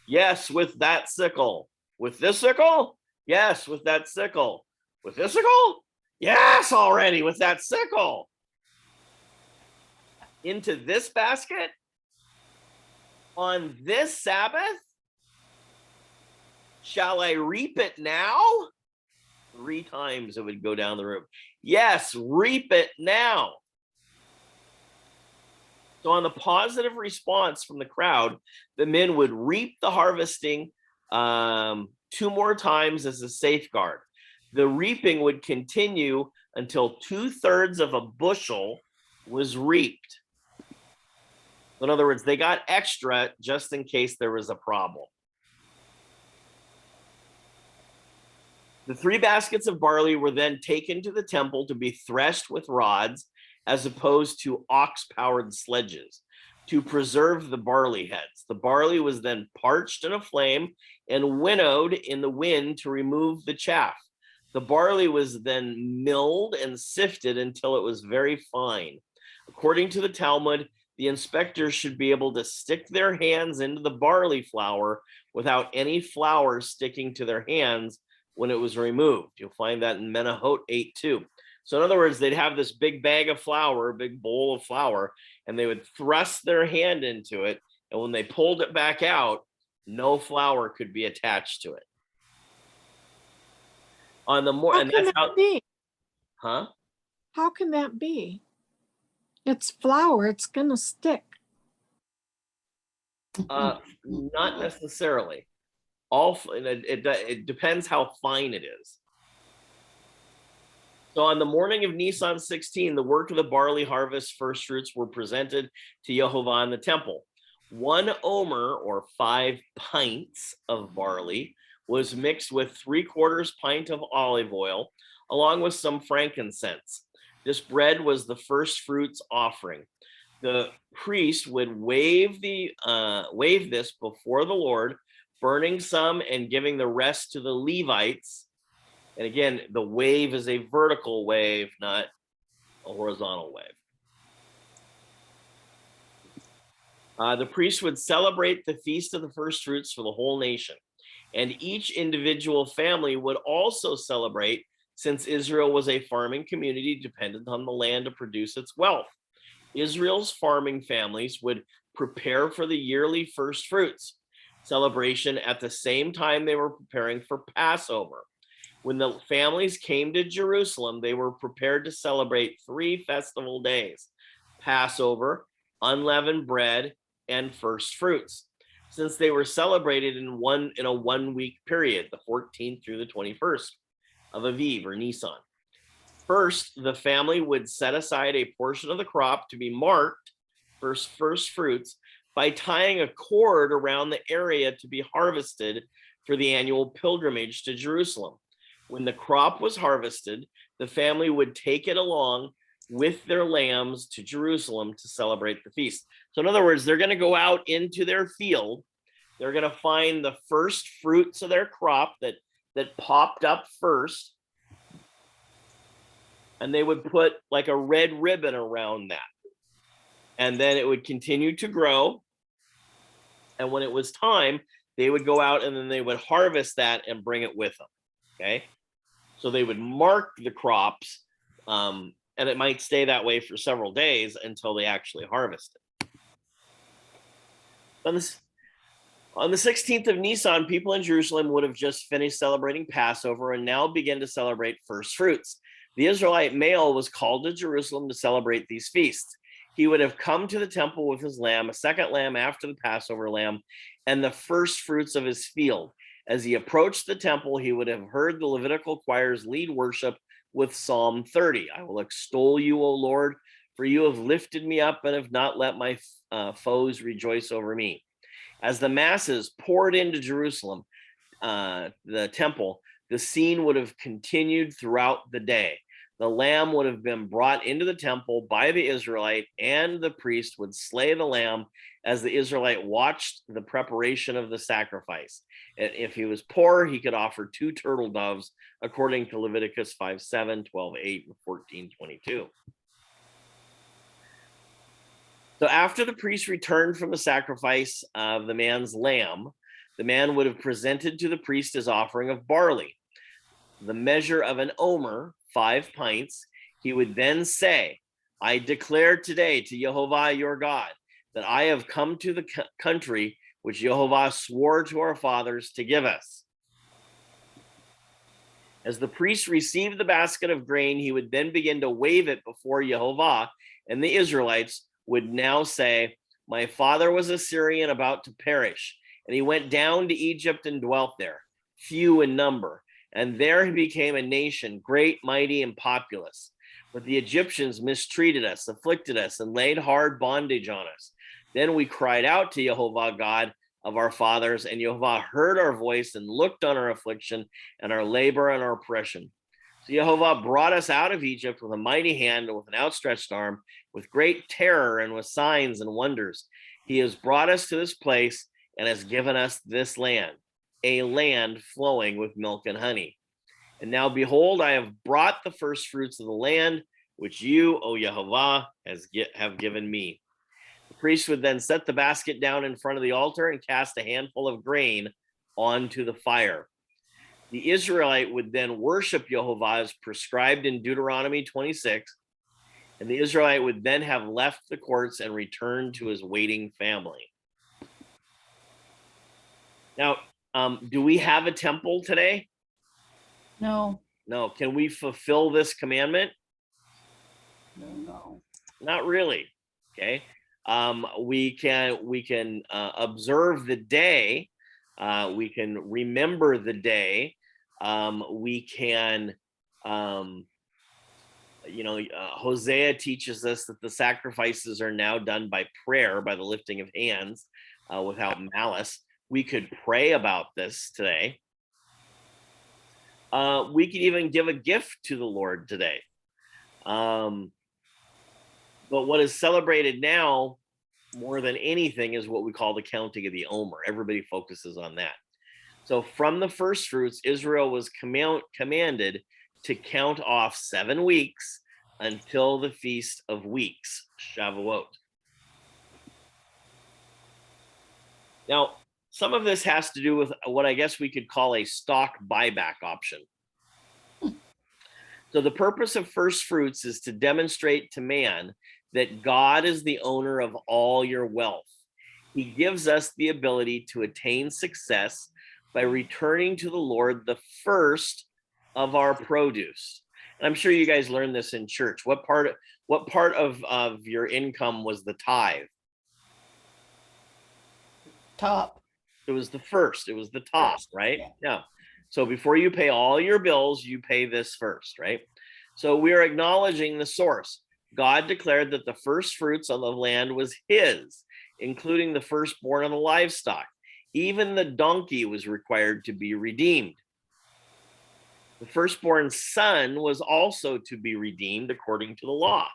Yes, with that sickle. With this sickle? Yes, with that sickle. With this sickle? Yes, already with that sickle. Into this basket? On this Sabbath? Shall I reap it now? 3 times it would go down the room. Yes, reap it now. So on the positive response from the crowd, the men would reap the harvesting 2 more times as a safeguard. The reaping would continue until 2/3 of a bushel was reaped. In other words, they got extra just in case there was a problem. The 3 baskets of barley were then taken to the temple to be threshed with rods, as opposed to ox-powered sledges, to preserve the barley heads. The barley was then parched in a flame and winnowed in the wind to remove the chaff. The barley was then milled and sifted until it was very fine. According to the Talmud, the inspectors should be able to stick their hands into the barley flour without any flour sticking to their hands when it was removed. You'll find that in Menahot 8:2. So in other words, they'd have this big bag of flour, big bowl of flour, and they would thrust their hand into it. And when they pulled it back out, no flour could be attached to it. On the more, How and can that's that how, be? huh? How can that be? It's flour, it's gonna stick. Not necessarily. It depends how fine it is. So on the morning of Nisan 16, the work of the barley harvest first fruits were presented to Yehovah in the temple. 1 omer, or 5 pints of barley, was mixed with 3/4 pint of olive oil, along with some frankincense. This bread was the first fruits offering. The priest would wave this before the Lord, burning some and giving the rest to the Levites. And again, the wave is a vertical wave, not a horizontal wave. The priest would celebrate the feast of the first fruits for the whole nation. And each individual family would also celebrate, since Israel was a farming community dependent on the land to produce its wealth. Israel's farming families would prepare for the yearly first fruits celebration at the same time they were preparing for Passover. When the families came to Jerusalem, they were prepared to celebrate 3 festival days: Passover, unleavened bread, and first fruits, since they were celebrated in a 1-week period, the 14th through the 21st of Aviv or Nisan. First, the family would set aside a portion of the crop to be marked first fruits by tying a cord around the area to be harvested for the annual pilgrimage to Jerusalem. When the crop was harvested, the family would take it along with their lambs to Jerusalem to celebrate the feast. So in other words, they're going to go out into their field. They're going to find the first fruits of their crop that popped up first. And they would put like a red ribbon around that. And then it would continue to grow. And when it was time, they would go out and then they would harvest that and bring it with them. Okay. So they would mark the crops, and it might stay that way for several days until they actually harvest it. On the 16th of Nisan, people in Jerusalem would have just finished celebrating Passover and now begin to celebrate first fruits. The Israelite male was called to Jerusalem to celebrate these feasts. He would have come to the temple with his lamb, a second lamb after the Passover lamb, and the first fruits of his field. As he approached the temple, he would have heard the Levitical choirs lead worship with Psalm 30. I will extol you, O Lord, for you have lifted me up and have not let my foes rejoice over me. As the masses poured into Jerusalem, the temple, the scene would have continued throughout the day. The lamb would have been brought into the temple by the Israelite, and the priest would slay the lamb as the Israelite watched the preparation of the sacrifice. And if he was poor, he could offer 2 turtle doves, according to Leviticus 5:7, 12:8, and 14:22. So after the priest returned from the sacrifice of the man's lamb, the man would have presented to the priest his offering of barley, the measure of an omer, 5 pints. He would then say, I declare today to Jehovah your God that I have come to the country which Jehovah swore to our fathers to give us. As the priest received the basket of grain, he would then begin to wave it before Jehovah, and the Israelites would now say, my father was a Syrian about to perish, and he went down to Egypt and dwelt there, few in number. And there he became a nation, great, mighty, and populous. But the Egyptians mistreated us, afflicted us, and laid hard bondage on us. Then we cried out to Jehovah, God of our fathers, and Jehovah heard our voice and looked on our affliction and our labor and our oppression. So Jehovah brought us out of Egypt with a mighty hand and with an outstretched arm, with great terror and with signs and wonders. He has brought us to this place and has given us this land, a land flowing with milk and honey. And now behold, I have brought the first fruits of the land, which you, O Jehovah, have given me. The priest would then set the basket down in front of the altar and cast a handful of grain onto the fire. The Israelite would then worship Jehovah as prescribed in Deuteronomy 26, and the Israelite would then have left the courts and returned to his waiting family. Now, do we have a temple today? No, No. Can we fulfill this commandment? no. Not really. Okay. We can observe the day. We can remember the day. We can, Hosea teaches us that the sacrifices are now done by prayer, by the lifting of hands, without malice. We could pray about this today. We could even give a gift to the Lord today. But what is celebrated now more than anything is what we call the counting of the Omer. Everybody focuses on that. So from the first fruits, Israel was commanded to count off 7 weeks until the Feast of Weeks, Shavuot. Now, some of this has to do with what I guess we could call a stock buyback option. So the purpose of first fruits is to demonstrate to man that God is the owner of all your wealth. He gives us the ability to attain success by returning to the Lord the first of our produce. And I'm sure you guys learned this in church. What part of your income was the tithe? Top. It was the first. It was the top, right? Yeah. So before you pay all your bills, you pay this first, right? So we are acknowledging the source. God declared that the first fruits of the land was his, including the firstborn of the livestock. Even the donkey was required to be redeemed. The firstborn son was also to be redeemed according to the law.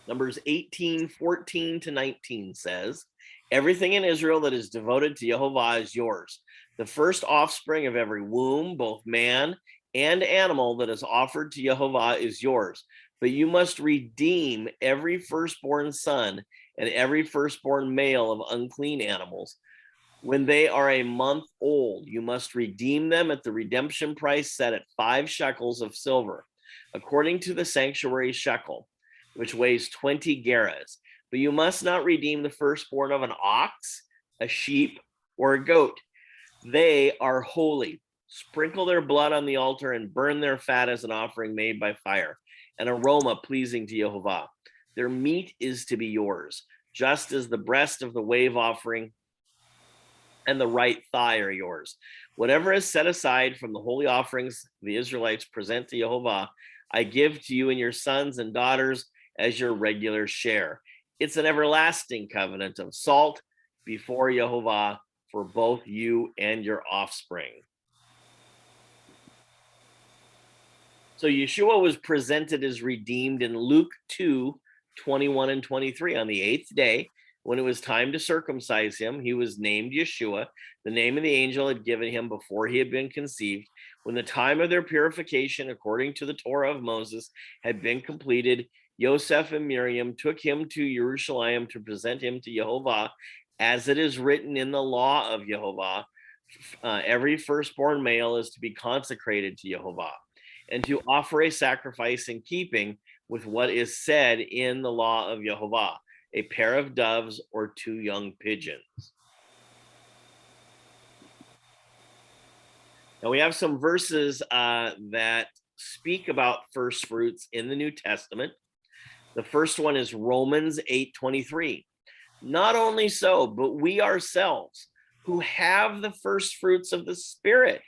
Numbers 18:14-19 says, everything in Israel that is devoted to Jehovah is yours. The first offspring of every womb, both man and animal that is offered to Jehovah is yours. But you must redeem every firstborn son and every firstborn male of unclean animals. When they are a month old, you must redeem them at the redemption price set at 5 shekels of silver, according to the sanctuary shekel, which weighs 20 gerahs. But you must not redeem the firstborn of an ox, a sheep, or a goat. They are holy. Sprinkle their blood on the altar and burn their fat as an offering made by fire, an aroma pleasing to Jehovah. Their meat is to be yours, just as the breast of the wave offering and the right thigh are yours. Whatever is set aside from the holy offerings the Israelites present to Jehovah, I give to you and your sons and daughters as your regular share. It's an everlasting covenant of salt before Jehovah for both you and your offspring. So Yeshua was presented as redeemed in Luke 2:21 and 23. On the 8th day, when it was time to circumcise him, he was named Yeshua, the name of the angel had given him before he had been conceived. When the time of their purification, according to the Torah of Moses, had been completed, Joseph and Miriam took him to Jerusalem to present him to Jehovah, as it is written in the law of Jehovah. Every firstborn male is to be consecrated to Jehovah, and to offer a sacrifice in keeping with what is said in the law of Jehovah, a pair of doves or 2 young pigeons. Now we have some verses that speak about first fruits in the New Testament. The first one is Romans 8:23. Not only so, but we ourselves who have the first fruits of the Spirit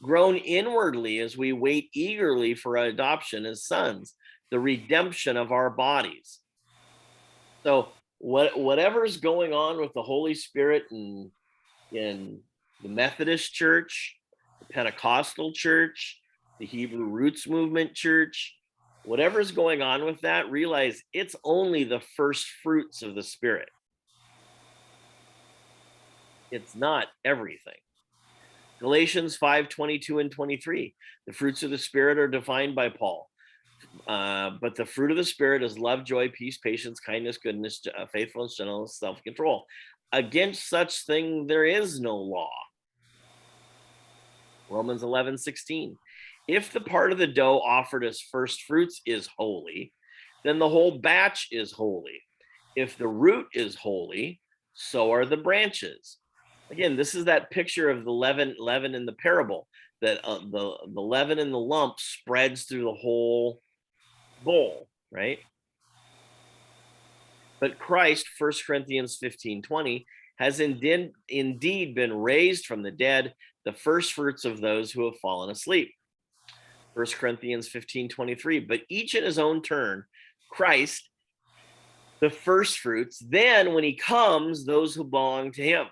groan inwardly as we wait eagerly for adoption as sons, the redemption of our bodies. So whatever's going on with the Holy Spirit in the Methodist Church, the Pentecostal Church, the Hebrew Roots Movement Church, whatever's going on with that, realize it's only the first fruits of the Spirit. It's not everything. Galatians 5:22 and 23. The fruits of the Spirit are defined by Paul. But the fruit of the Spirit is love, joy, peace, patience, kindness, goodness, faithfulness, gentleness, self-control. Against such thing there is no law. Romans 11:16. If the part of the dough offered as first fruits is holy, then the whole batch is holy. If the root is holy, so are the branches. Again, this is that picture of the leaven in the parable, that the leaven in the lump spreads through the whole bowl, right? But Christ, 1 Corinthians 15:20, has indeed been raised from the dead, the first fruits of those who have fallen asleep. 1 Corinthians 15:23, but each in his own turn, Christ, the first fruits, then when he comes, those who belong to him.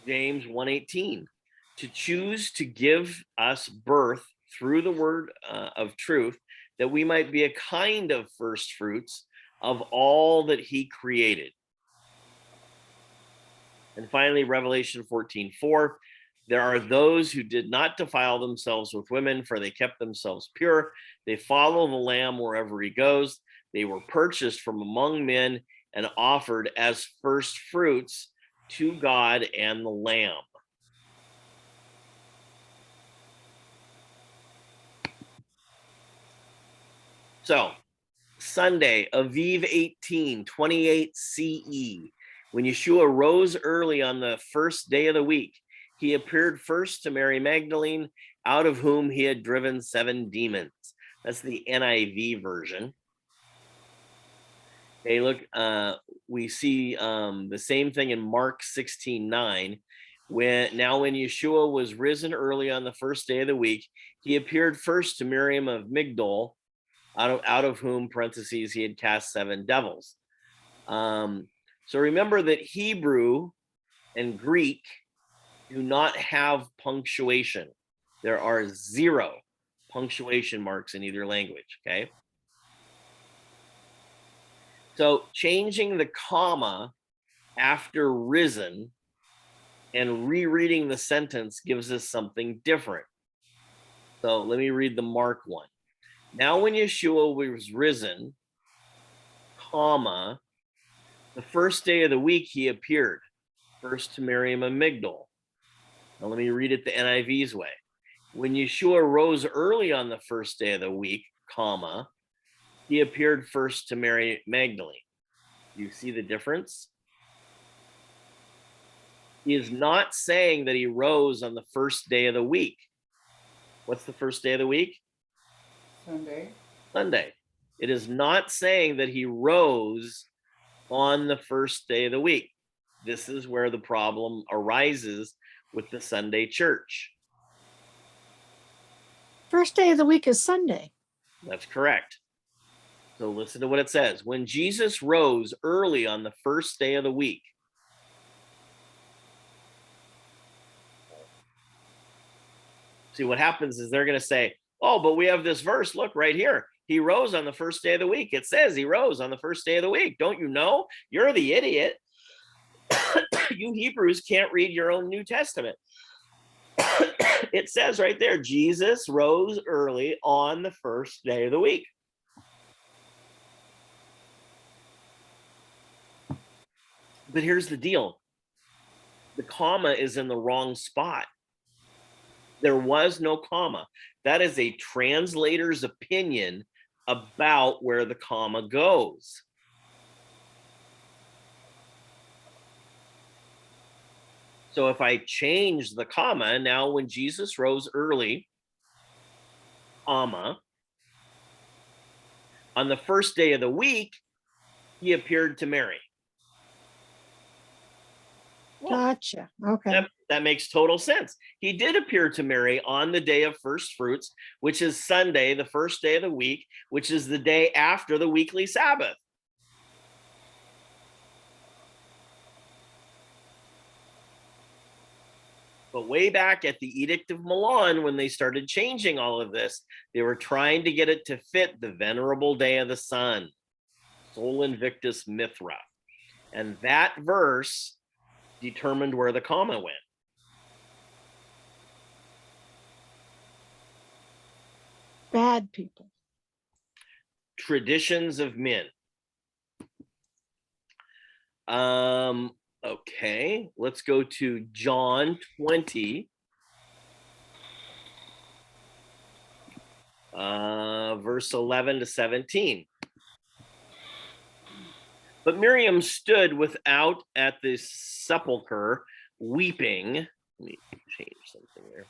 James 1:18, to choose to give us birth through the word of truth, that we might be a kind of first fruits of all that he created. And finally, Revelation 14:4, there are those who did not defile themselves with women, for they kept themselves pure. They follow the Lamb wherever he goes. They were purchased from among men and offered as first fruits to God and the Lamb. So, Sunday, Aviv 18:28 CE, when Yeshua rose early on the first day of the week, he appeared first to Mary Magdalene, out of whom he had driven 7 demons. That's the NIV version. Okay, look, we see the same thing in Mark 16:9. When Yeshua was risen early on the first day of the week, he appeared first to Miriam of Migdol, out of whom, parentheses, he had cast 7 devils. So remember that Hebrew and Greek do not have punctuation. There are 0 punctuation marks in either language, okay? So changing the comma after risen and rereading the sentence gives us something different. So let me read the Mark one. Now when Yeshua was risen, comma, the first day of the week he appeared, first to Miriam and Migdol. Now let me read it the NIV's way. When Yeshua rose early on the first day of the week, comma, he appeared first to Mary Magdalene. You see the difference? He is not saying that he rose on the first day of the week. What's the first day of the week? Sunday. Sunday. It is not saying that he rose on the first day of the week. This is where the problem arises with the Sunday church. First day of the week is Sunday. That's correct. So listen to what it says. When Jesus rose early on the first day of the week, See, what happens is they're going to say, oh, but we have this verse. Look right here. He rose on the first day of the week. It says he rose on the first day of the week. Don't you know? You're the idiot. You Hebrews can't read your own New Testament. It says right there, Jesus rose early on the first day of the week. But here's the deal. The comma is in the wrong spot. There was no comma. That is a translator's opinion about where the comma goes. So if I change the comma, now when Jesus rose early, comma, on the first day of the week, he appeared to Mary. Gotcha. Okay. That makes total sense. He did appear to Mary on the day of first fruits, which is Sunday, the first day of the week, which is the day after the weekly Sabbath. But way back at the Edict of Milan, when they started changing all of this, they were trying to get it to fit the venerable day of the sun, Sol Invictus Mithra. And that verse determined where the comma went. Bad people. Traditions of men. Okay, let's go to John 20. Verse 11 to 17. But Miriam stood without at the sepulchre, weeping. Let me change something there.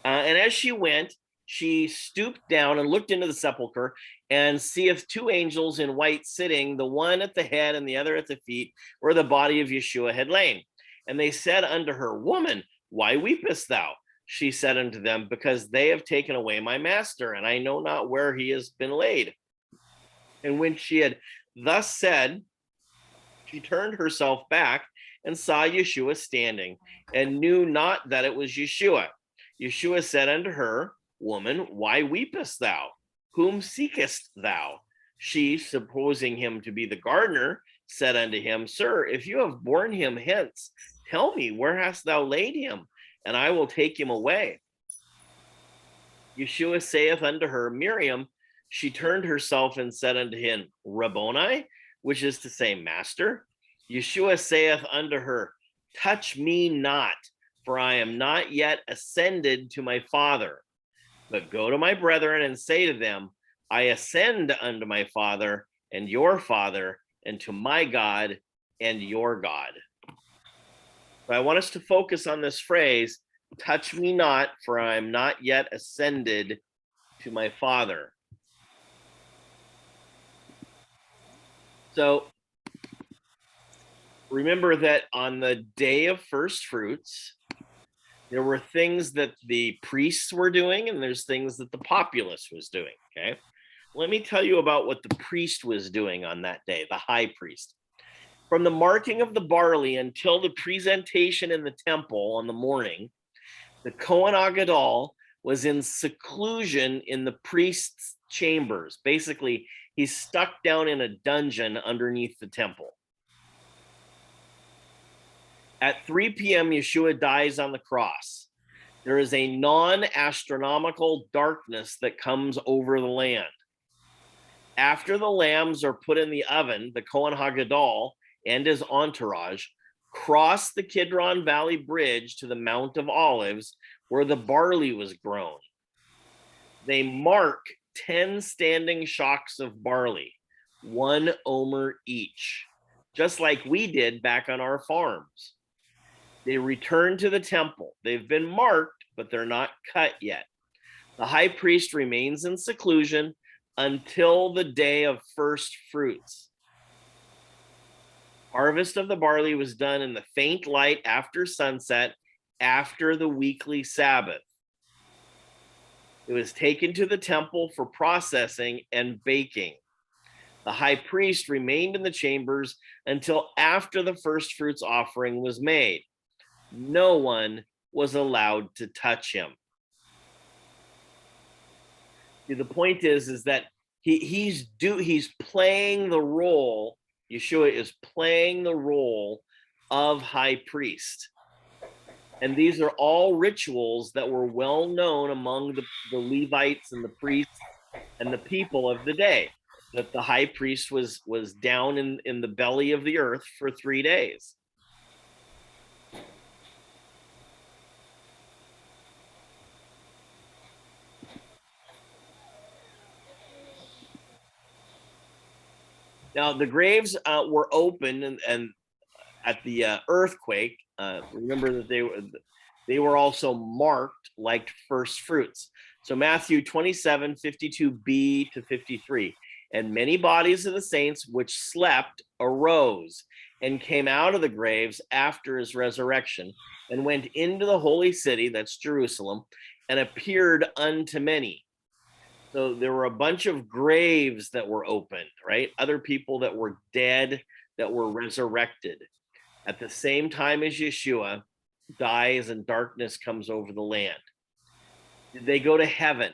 And as she went, she stooped down and looked into the sepulchre, and seeth two angels in white sitting, the one at the head and the other at the feet, where the body of Yeshua had lain. And they said unto her, Woman, why weepest thou? She said unto them, Because they have taken away my master, and I know not where he has been laid. And when she had thus said, she turned herself back and saw Yeshua standing, and knew not that it was Yeshua. Yeshua said unto her, Woman, why weepest thou? Whom seekest thou? She, supposing him to be the gardener, said unto him, Sir, if you have borne him hence, tell me, where hast thou laid him? And I will take him away. Yeshua saith unto her, Miriam. She turned herself and said unto him, Rabboni, which is to say, Master. Yeshua saith unto her, Touch me not, for I am not yet ascended to my Father. But go to my brethren and say to them, I ascend unto my Father and your Father, and to my God and your God. So I want us to focus on this phrase, touch me not, for I am not yet ascended to my Father. So remember that on the day of first fruits, there were things that the priests were doing, and there's things that the populace was doing, okay? Let me tell you about what the priest was doing on that day, the high priest. From the marking of the barley until the presentation in the temple on the morning, the Kohen Agadol was in seclusion in the priest's chambers. Basically, he's stuck down in a dungeon underneath the temple. At 3 p.m., Yeshua dies on the cross. There is a non-astronomical darkness that comes over the land. After the lambs are put in the oven, the Kohen Hagadol and his entourage cross the Kidron Valley Bridge to the Mount of Olives, where the barley was grown. They mark 10 standing shocks of barley, 1 omer each, just like we did back on our farms. They return to the temple. They've been marked, but they're not cut yet. The high priest remains in seclusion until the day of first fruits. Harvest of the barley was done in the faint light after sunset, after the weekly Sabbath. It was taken to the temple for processing and baking. The high priest remained in the chambers until after the first fruits offering was made. No one was allowed to touch him. The point is that he's playing the role. Yeshua is playing the role of high priest. And these are all rituals that were well known among the Levites and the priests and the people of the day, that the high priest was down in the belly of the earth for 3 days. Now the graves were open, and at the earthquake, remember that they were also marked like first fruits. So Matthew 27, 52b to 53. And many bodies of the saints which slept arose and came out of the graves after his resurrection and went into the holy city, that's Jerusalem, and appeared unto many. So there were a bunch of graves that were opened, right? Other people that were dead that were resurrected at the same time as Yeshua dies and darkness comes over the land. Did they go to heaven?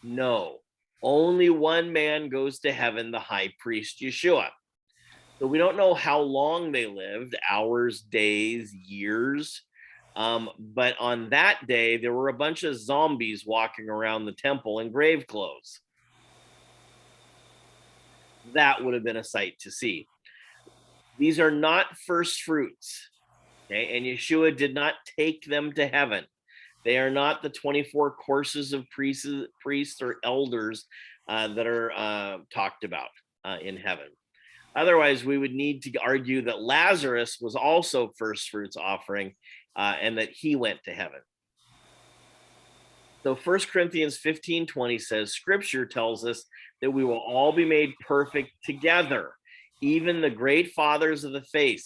No. Only one man goes to heaven, the high priest Yeshua. So we don't know how long they lived, hours, days, years. But on that day, there were a bunch of zombies walking around the temple in grave clothes. That would have been a sight to see. These are not first fruits, okay? And Yeshua did not take them to heaven. They are not the 24 courses of priests or elders that are talked about in heaven. Otherwise, we would need to argue that Lazarus was also first fruits offering and that he went to heaven. So 1 Corinthians 15:20 says, Scripture tells us that we will all be made perfect together. Even the great fathers of the faith,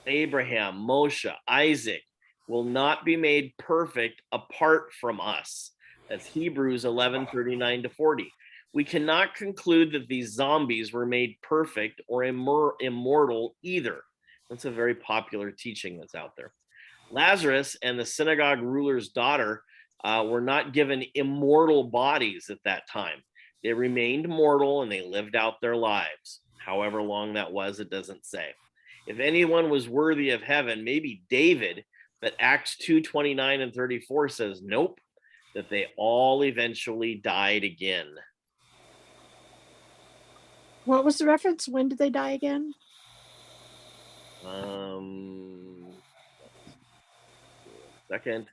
Abraham, Moshe, Isaac, will not be made perfect apart from us. That's Hebrews 11:39 to 40. We cannot conclude that these zombies were made perfect or immortal either. That's a very popular teaching that's out there. Lazarus and the synagogue ruler's daughter were not given immortal bodies at that time. They remained mortal and they lived out their lives. However long that was, it doesn't say. If anyone was worthy of heaven, maybe David, but Acts 2:29 and 34 says, nope, that they all eventually died again. What was the reference? When did they die again? Second.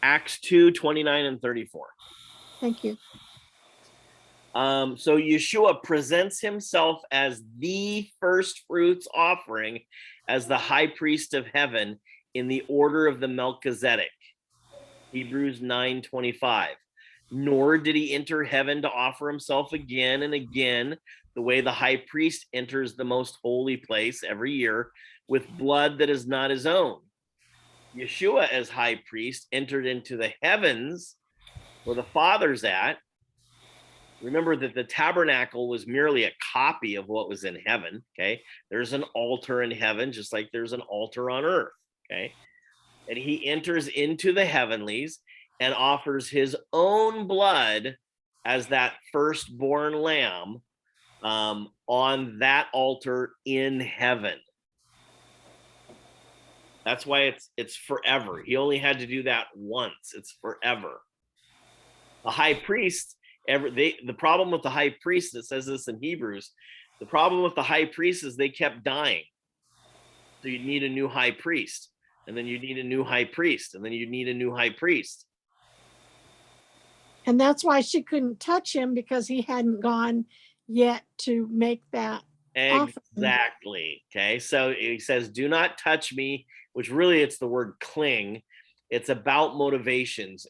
Acts 2:29 and 34. Thank you. So Yeshua presents himself as the first fruits offering as the high priest of heaven in the order of the Melchizedek. Hebrews 9:25. Nor did he enter heaven to offer himself again and again, the way the high priest enters the most holy place every year with blood that is not his own. Yeshua, as high priest, entered into the heavens where the Father's at. Remember that the tabernacle was merely a copy of what was in heaven, okay? There's an altar in heaven, just like there's an altar on earth, okay? And he enters into the heavenlies and offers his own blood as that firstborn lamb on that altar in heaven. That's why it's forever. He only had to do that once. It's forever. The high priest, the problem with the high priest, it says this in Hebrews, the problem with the high priest is they kept dying. So you need a new high priest, and then you need a new high priest, and then you need a new high priest. And that's why she couldn't touch him, because he hadn't gone yet to make that offering. Exactly. Okay. So he says, do not touch me, which really it's the word cling. It's about motivations.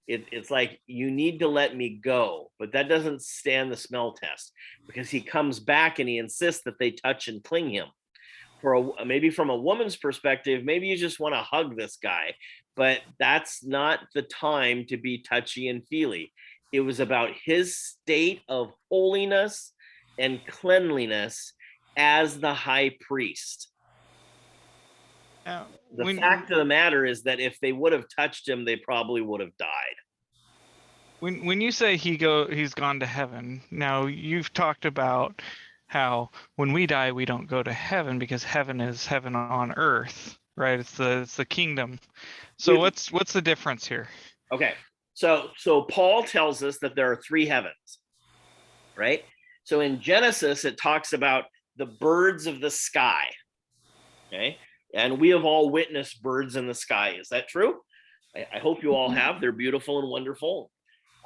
It's like, you need to let me go, but that doesn't stand the smell test, because he comes back and he insists that they touch and cling him. Maybe from a woman's perspective, maybe you just want to hug this guy, but that's not the time to be touchy and feely. It was about his state of holiness and cleanliness as the high priest. The fact of the matter is that if they would have touched him, they probably would have died. When you say he's gone to heaven, now you've talked about how when we die we don't go to heaven because heaven is heaven on earth, right? It's the kingdom. So what's the difference here? Okay. So Paul tells us that there are three heavens, right? So in Genesis, it talks about the birds of the sky. Okay. And we have all witnessed birds in the sky. Is that true? I hope you all have. They're beautiful and wonderful.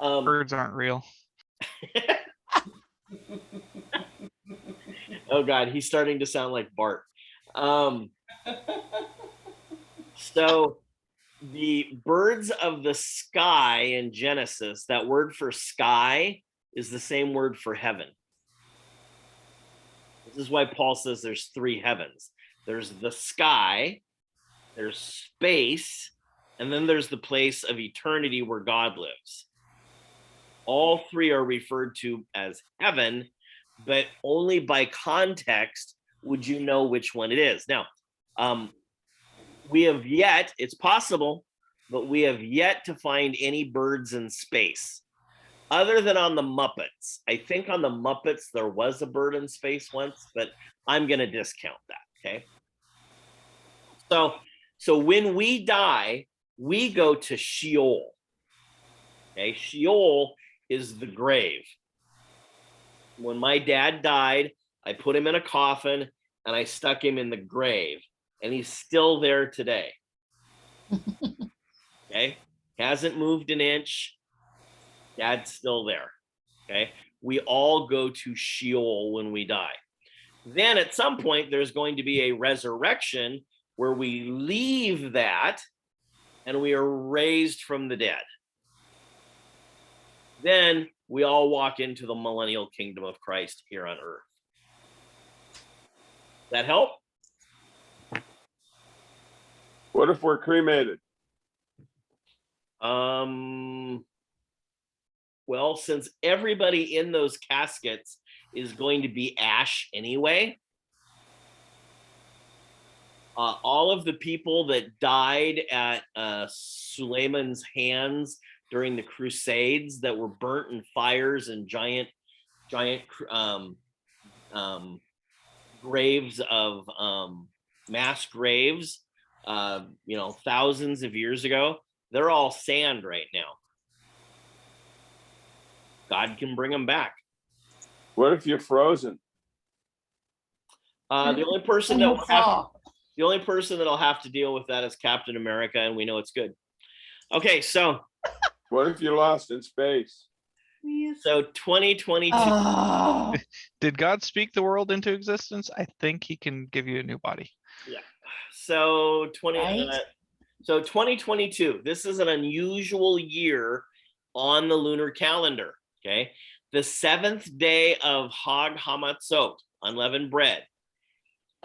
Birds aren't real. Oh God, he's starting to sound like Bart. So the birds of the sky in Genesis, that word for sky is the same word for heaven. This is why Paul says there's three heavens. There's the sky, there's space, and then there's the place of eternity where God lives. All three are referred to as heaven, but only by context would you know which one it is. Now, we have yet, it's possible, but we have yet to find any birds in space other than on the Muppets. I think on the Muppets there was a bird in space once, but I'm going to discount that. Okay. So when we die, we go to Sheol. Okay. Sheol is the grave. When my dad died, I put him in a coffin and I stuck him in the grave, and he's still there today. Okay. Hasn't moved an inch. Dad's still there. Okay. We all go to Sheol when we die. Then at some point, there's going to be a resurrection where we leave that and we are raised from the dead. Then we all walk into the millennial kingdom of Christ here on earth. That help? What if we're cremated? Well, since everybody in those caskets is going to be ash anyway, all of the people that died at Suleiman's hands during the Crusades that were burnt in fires and giant graves of mass graves, thousands of years ago, they're all sand right now. God can bring them back. What if you're frozen? The only person And that the will have thaw. the only person that'll have to deal with that is Captain America, and we know it's good. Okay, so What if you're lost in space? 2022. Oh, Did God speak the world into existence? I think he can give you a new body. Yeah. So 20 2022. This is an unusual year on the lunar calendar. Okay. The 7th day of Hag Hamatzot, unleavened bread,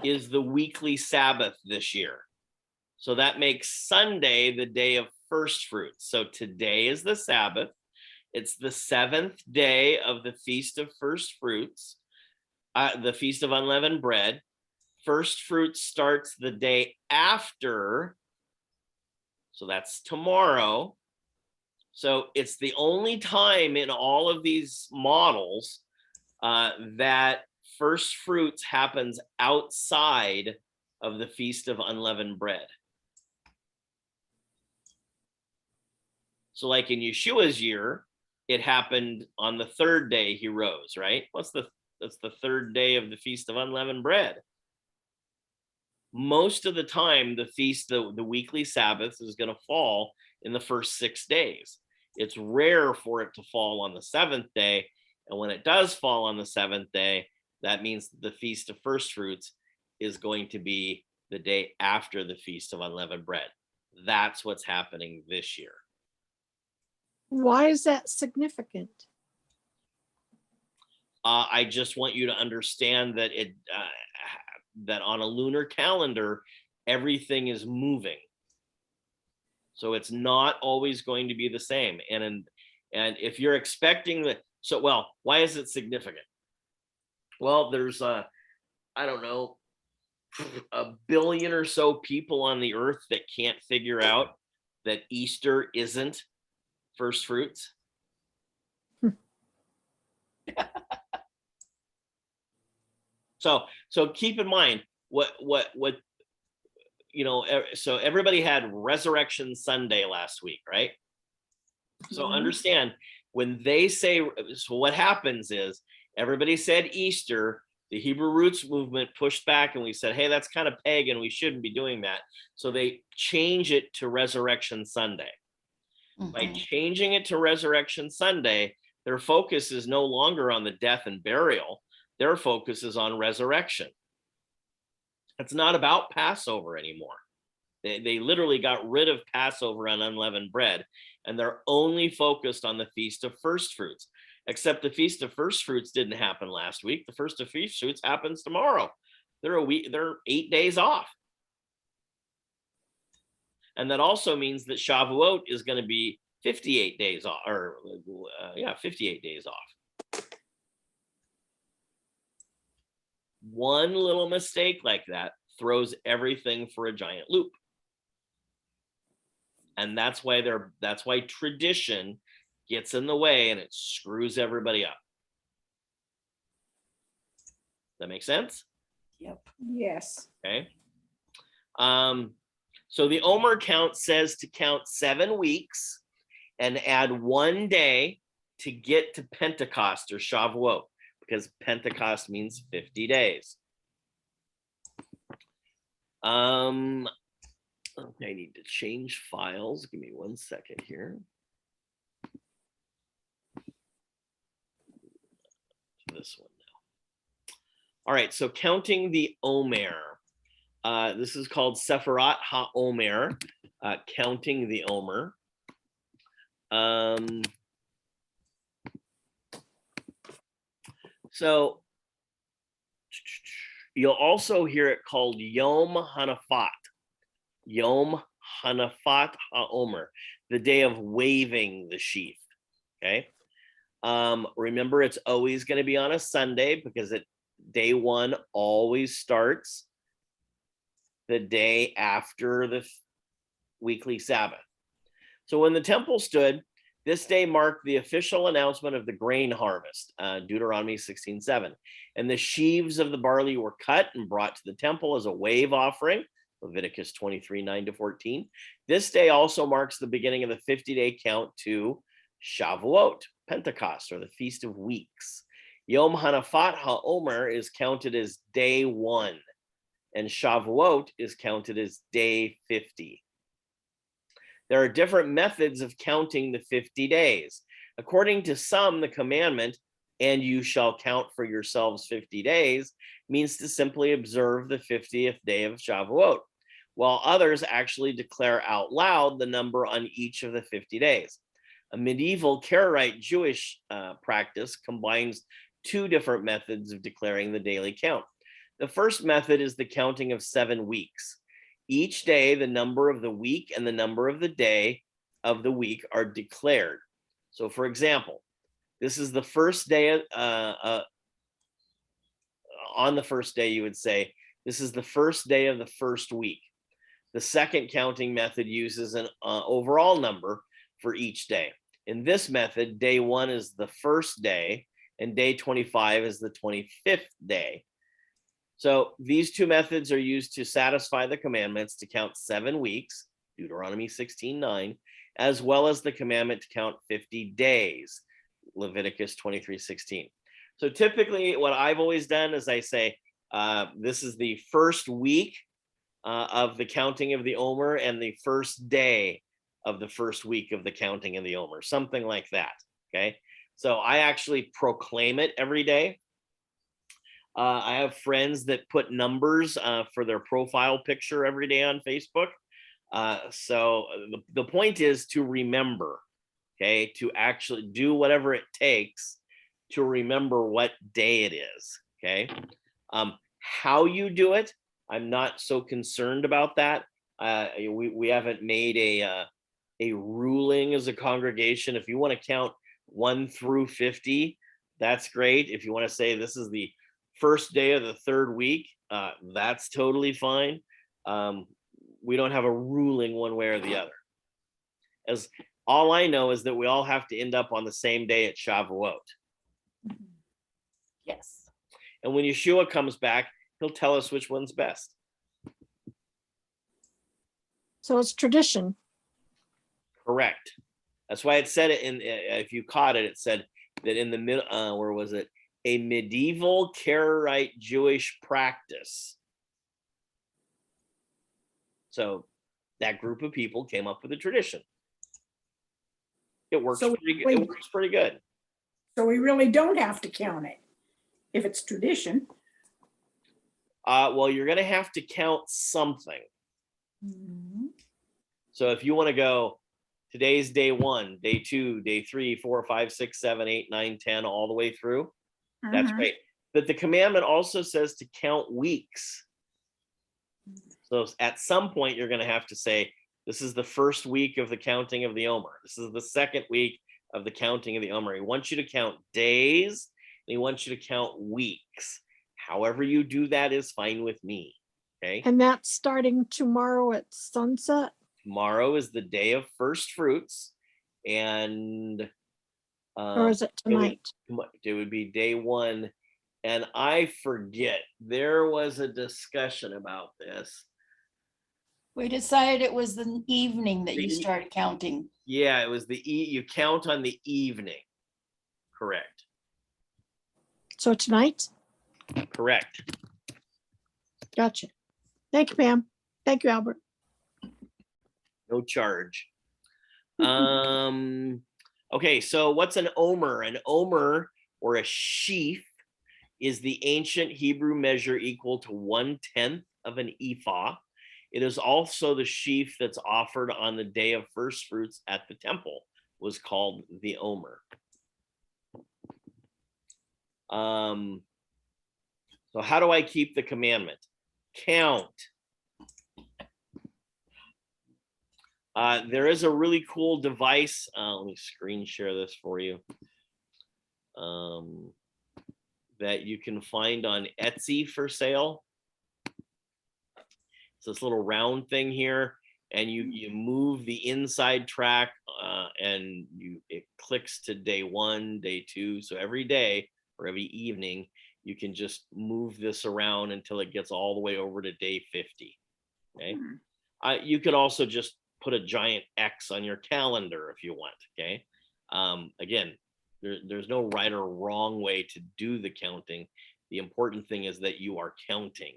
is the weekly Sabbath this year. So that makes Sunday the day of first fruits. So today is the Sabbath. It's the 7th day of the Feast of First Fruits, the Feast of Unleavened Bread. First fruits starts the day after. So that's tomorrow. So it's the only time in all of these models that first fruits happens outside of the Feast of Unleavened Bread. So like in Yeshua's year, it happened on the 3rd day he rose, right? That's the 3rd day of the Feast of Unleavened Bread. Most of the time, the feast, the weekly Sabbath, is going to fall in the first 6 days. It's rare for it to fall on the 7th day. And when it does fall on the 7th day, that means the Feast of First Fruits is going to be the day after the Feast of Unleavened Bread. That's what's happening this year. Why is that significant? I just want you to understand that that on a lunar calendar, everything is moving. So it's not always going to be the same. And if you're expecting that, why is it significant? Well, there's I don't know, 1 billion or so people on the earth that can't figure out that Easter isn't first fruits. So keep in mind what so everybody had Resurrection Sunday last week, right? So Mhm. understand when they say, so what happens is everybody said Easter, the Hebrew roots movement pushed back and we said, hey, that's kind of pagan. We shouldn't be doing that. So they change it to Resurrection Sunday. By Mhm. changing it to Resurrection Sunday, their focus is no longer on the death and burial. Their focus is on resurrection. It's not about Passover anymore. They literally got rid of Passover and unleavened bread, and they're only focused on the Feast of First Fruits. Except the Feast of First Fruits didn't happen last week. The First of First Fruits happens tomorrow. They're 8 days off. And that also means that Shavuot is going to be 58 days off, 58 days off. One little mistake like that throws everything for a giant loop. And that's why tradition gets in the way and it screws everybody up. That make sense? Yep. Yes. Okay. So the Omer count says to count 7 weeks and add 1 day to get to Pentecost or Shavuot, because Pentecost means 50 days. Okay, I need to change files. Give me 1 second here. This one now. All right, so counting the Omer. This is called Sefirat HaOmer, counting the Omer. So you'll also hear it called Yom Hanafat. Yom Hanafat HaOmer, the day of waving the sheaf. Okay. Remember, it's always going to be on a Sunday because day 1 always starts the day after the weekly Sabbath. So when the temple stood, this day marked the official announcement of the grain harvest, Deuteronomy 16:7. And the sheaves of the barley were cut and brought to the temple as a wave offering, Leviticus 23:9-14. This day also marks the beginning of the 50-day count to Shavuot, Pentecost, or the Feast of Weeks. Yom Hanafat HaOmer is counted as day 1, and Shavuot is counted as day 50. There are different methods of counting the 50 days. According to some, the commandment, and you shall count for yourselves 50 days, means to simply observe the 50th day of Shavuot, while others actually declare out loud the number on each of the 50 days. A medieval Karaite Jewish practice combines 2 different methods of declaring the daily count. The first method is the counting of 7 weeks. Each day, the number of the week and the number of the day of the week are declared. So, for example, this is the first day, on the first day, you would say, this is the first day of the first week. The second counting method uses an overall number for each day. In this method, day 1 is the first day, and day 25 is the 25th day. So these 2 methods are used to satisfy the commandments to count 7 weeks, Deuteronomy 16:9, as well as the commandment to count 50 days, Leviticus 23:16. So typically what I've always done is I say, this is the first week of the counting of the Omer and the first day of the first week of the counting of the Omer, something like that, okay? So I actually proclaim it every day. I have friends that put numbers for their profile picture every day on Facebook. So the point is to remember, okay, to actually do whatever it takes to remember what day it is, okay? How you do it, I'm not so concerned about that. We haven't made a ruling as a congregation. If you want to count 1 through 50, that's great. If you want to say this is the first day of the 3rd week, that's totally fine. We don't have a ruling one way or the other. As all I know is that we all have to end up on the same day at Shavuot. Yes. And when Yeshua comes back, he'll tell us which one's best. So it's tradition. Correct. That's why it said it in, if you caught it, it said that in the middle, where was it? A medieval Karaite Jewish practice. So that group of people came up with a tradition. It works So pretty good. wait. It works pretty good. So we really don't have to count it if it's tradition. Well, you're going to have to count something. So if you want to go, today's day 1, day 2, day 3, 4, 5, 6, 7, 8, 9, 10, all the way through. That's Mhm. great. But the commandment also says to count weeks. So at some point, you're going to have to say, this is the first week of the counting of the Omer. This is the second week of the counting of the Omer. He wants you to count days, and he wants you to count weeks. However you do that is fine with me. Okay. And that's starting tomorrow at sunset. Tomorrow is the day of first fruits, and Or is it tonight? it would be day 1. And I forget, there was a discussion about this. We decided it was the evening that you The- started counting. Yeah, it was you count on the evening. Correct. So tonight? Correct. Gotcha. Thank you, Pam. Thank you, Albert. No charge. Okay, so what's an omer? An omer, or a sheaf, is the ancient Hebrew measure equal to 1/10 of an ephah. It is also the sheaf that's offered on the day of first fruits at the temple, was called the omer. So how do I keep the commandment? Count. There is a really cool device. Let me screen share this for you. That you can find on Etsy for sale. It's this little round thing here, and you move the inside track, and it clicks to day 1, day 2. So every day or every evening, you can just move this around until it gets all the way over to day 50. Okay. You could also just put a giant X on your calendar if you want. Okay. Again, there's no right or wrong way to do the counting. The important thing is that you are counting.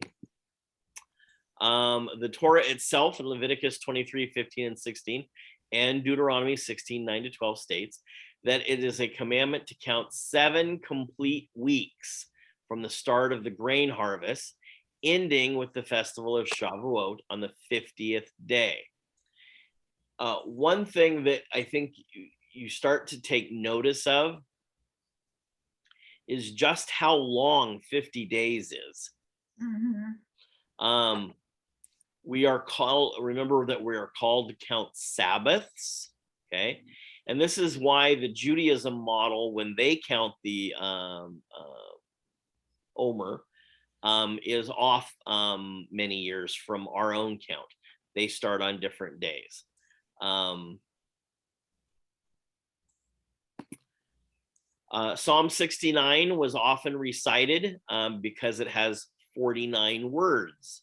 The Torah itself in Leviticus 23, 15, and 16, and Deuteronomy 16, 9 to 12 states that it is a commandment to count 7 complete weeks from the start of the grain harvest, ending with the festival of Shavuot on the 50th day. One thing that I think you start to take notice of is just how long 50 days is. We are called, remember that we are called to count Sabbaths, okay? And this is why the Judaism model, when they count the Omer, is off many years from our own count. They start on different days. Psalm 69 was often recited because it has 49 words.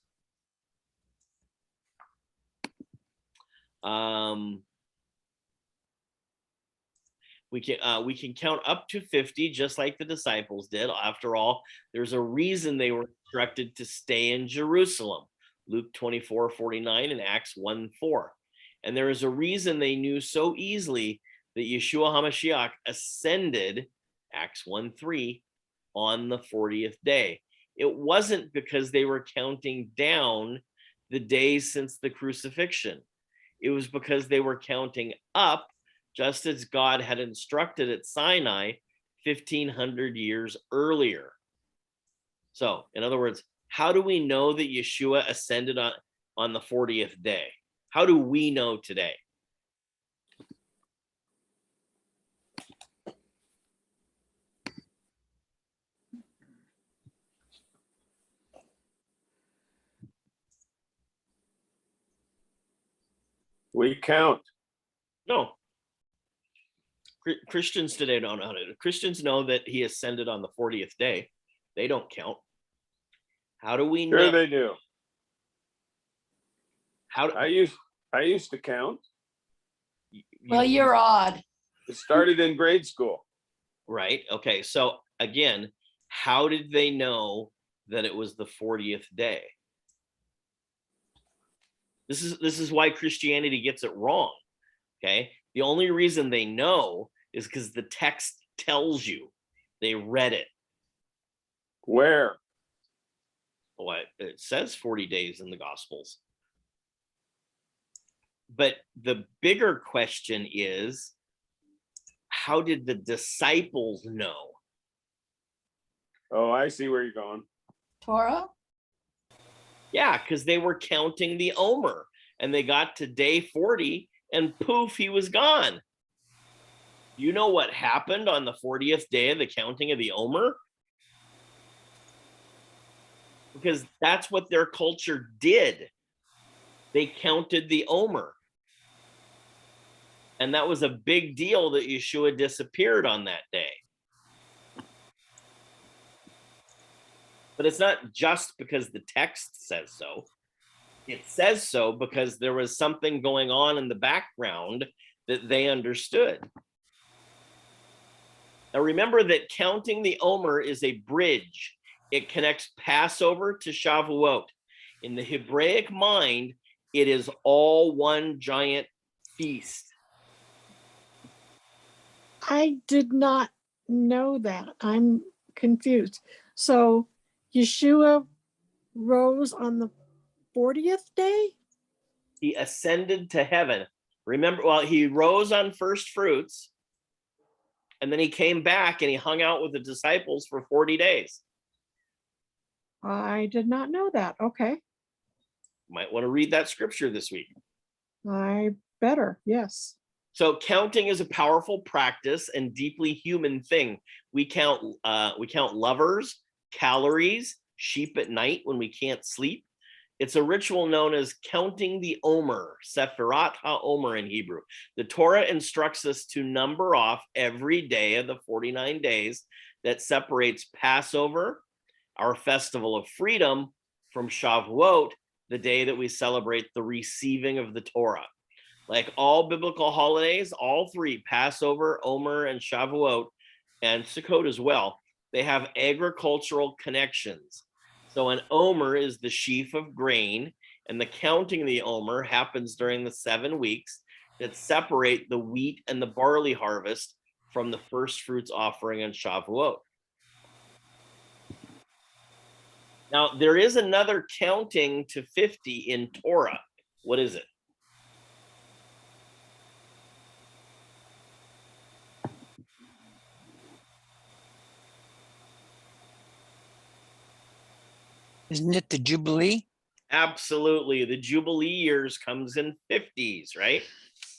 We can count up to 50 just like the disciples did. After all, there's a reason they were instructed to stay in Jerusalem. Luke 24:49 and Acts 1:4. And there is a reason they knew so easily that Yeshua HaMashiach ascended, Acts 1:3, on the 40th day. It wasn't because they were counting down the days since the crucifixion. It was because they were counting up, just as God had instructed at Sinai 1,500 years earlier. So, in other words, how do we know that Yeshua ascended on the 40th day? How do we know today? We count. No. Christians today don't know it. Christians know that he ascended on the 40th day. They don't count. How do we know? Sure they do. How do I used to count. Well, you're odd. It started in grade school. right? Okay, so again, how did they know that it was the 40th day? This is why Christianity gets it wrong. Okay, the only reason they know is because the text tells you. They read it. Where? What it says 40 days in the Gospels. But the bigger question is, how did the disciples know? Oh, I see where you're going. Torah? Yeah, because they were counting the Omer, and they got to day 40 and poof, he was gone. You know what happened on the 40th day of the counting of the Omer? Because that's what their culture did. They counted the Omer. And that was a big deal that Yeshua disappeared on that day. But it's not just because the text says so. It says so because there was something going on in the background that they understood. Now remember that counting the Omer is a bridge. It connects Passover to Shavuot. In the Hebraic mind, it is all one giant feast. I did not know that. I'm confused. So Yeshua rose on the 40th day? He ascended to heaven. Remember, well, he rose on first fruits, and then he came back and he hung out with the disciples for 40 days. I did not know that. Okay. Might want to read that scripture this week. I better, yes. So counting is a powerful practice and deeply human thing. We count lovers, calories, sheep at night when we can't sleep. It's a ritual known as counting the Omer, Sefirat HaOmer in Hebrew. The Torah instructs us to number off every day of the 49 days that separates Passover, our festival of freedom, from Shavuot, the day that we celebrate the receiving of the Torah. Like all biblical holidays, all three, Passover, Omer, and Shavuot, and Sukkot as well, they have agricultural connections. So an Omer is the sheaf of grain, and the counting of the Omer happens during the 7 weeks that separate the wheat and the barley harvest from the first fruits offering on Shavuot. Now, there is another counting to 50 in Torah. What is it? Isn't it the Jubilee? Absolutely. The Jubilee years comes in 50s, right?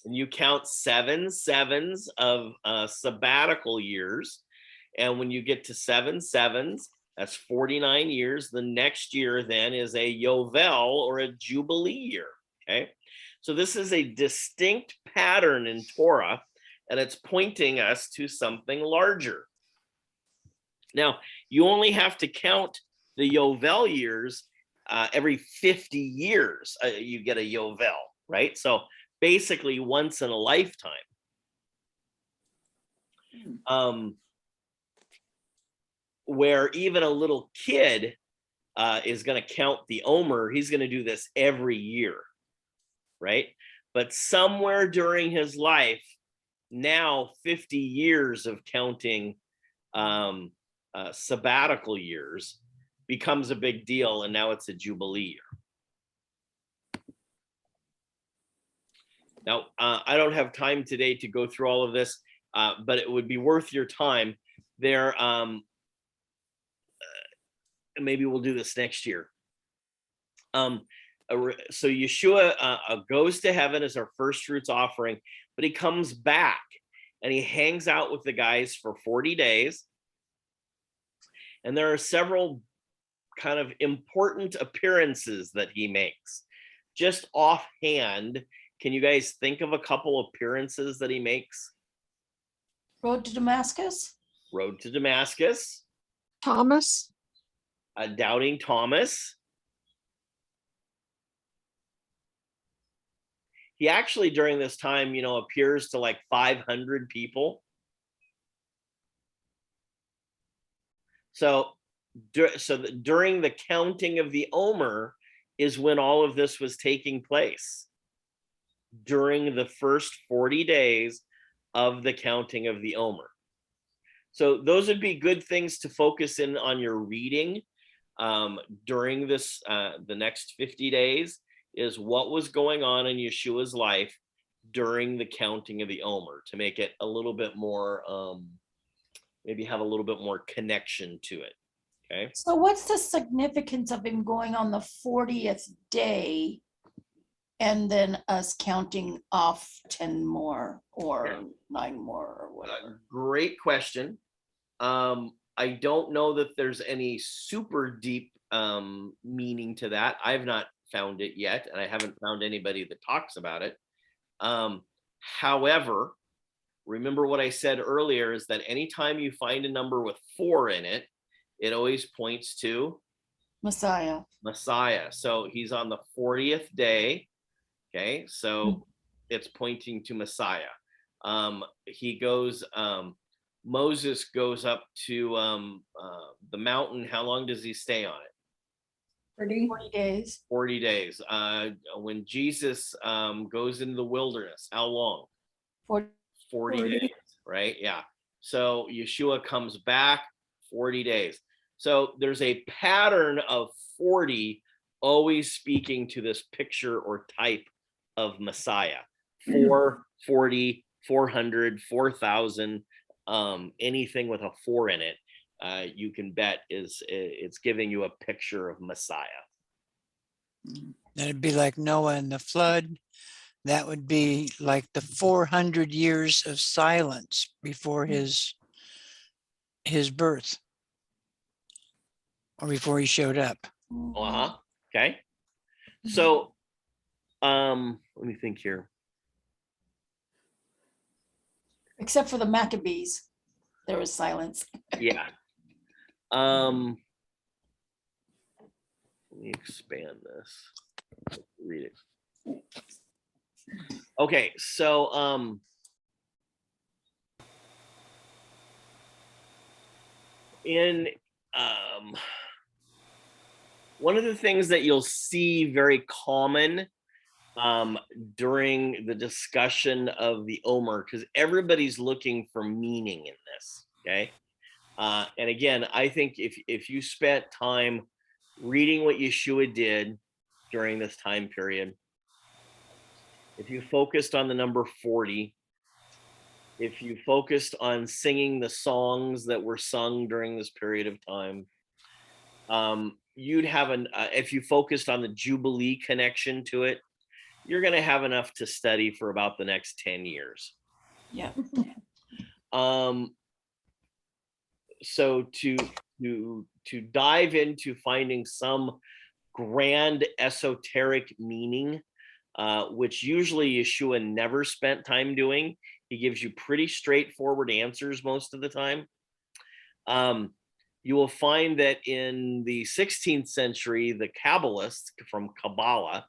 And you count 7 sevens of sabbatical years. And when you get to 7 sevens, that's 49 years. The next year then is a Yovel or a Jubilee year, okay? So this is a distinct pattern in Torah, and it's pointing us to something larger. Now, you only have to count the Yovel years every 50 years. You get a Yovel, right? So basically once in a lifetime. Where even a little kid is going to count the Omer, he's going to do this every year, right? But somewhere during his life, now 50 years of counting sabbatical years becomes a big deal, and now it's a Jubilee year. Now, I don't have time today to go through all of this, but it would be worth your time. There, maybe we'll do this next year. So Yeshua goes to heaven as our first fruits offering, but he comes back and he hangs out with the guys for 40 days. And there are several kind of important appearances that he makes. Just offhand, can you guys think of a couple appearances that he makes? Road to Damascus? Road to Damascus, Thomas, Doubting Thomas. He actually, during this time, appears to like 500 people. So during the counting of the Omer is when all of this was taking place, during the first 40 days of the counting of the Omer. So those would be good things to focus in on your reading during this, the next 50 days, is what was going on in Yeshua's life during the counting of the Omer, to make it a little bit more, maybe have a little bit more connection to it. Okay. So what's the significance of him going on the 40th day and then us counting off 10 more or 9 more or whatever? Great question. I don't know that there's any super deep meaning to that. I've not found it yet, and I haven't found anybody that talks about it. However, remember what I said earlier is that anytime you find a number with 4 in it, it always points to Messiah. Messiah. So he's on the 40th day. Okay, so it's pointing to Messiah. He goes, Moses goes up to the mountain. How long does he stay on it? 40 days. 40 days. When Jesus goes into the wilderness, how long? 40 days, right? Yeah. So Yeshua comes back, 40 days. So there's a pattern of 40 always speaking to this picture or type of Messiah. 440, 400, 4,000, anything with a 4 in it, you can bet it's giving you a picture of Messiah. That'd be like Noah and the flood. That would be like the 400 years of silence before his birth, or before he showed up. Uh-huh. Okay. So let me think here. Except for the Maccabees, there was silence. Yeah. Let me expand this. Read it. Okay, so in one of the things that you'll see very common during the discussion of the Omer, because everybody's looking for meaning in this, okay? And again, I think if you spent time reading what Yeshua did during this time period, if you focused on the number 40, if you focused on singing the songs that were sung during this period of time, you'd have if you focused on the Jubilee connection to it, you're going to have enough to study for about the next 10 years. Yeah. So to dive into finding some grand esoteric meaning, which usually Yeshua never spent time doing. He gives you pretty straightforward answers most of the time. You will find that in the 16th century, the Kabbalists from Kabbalah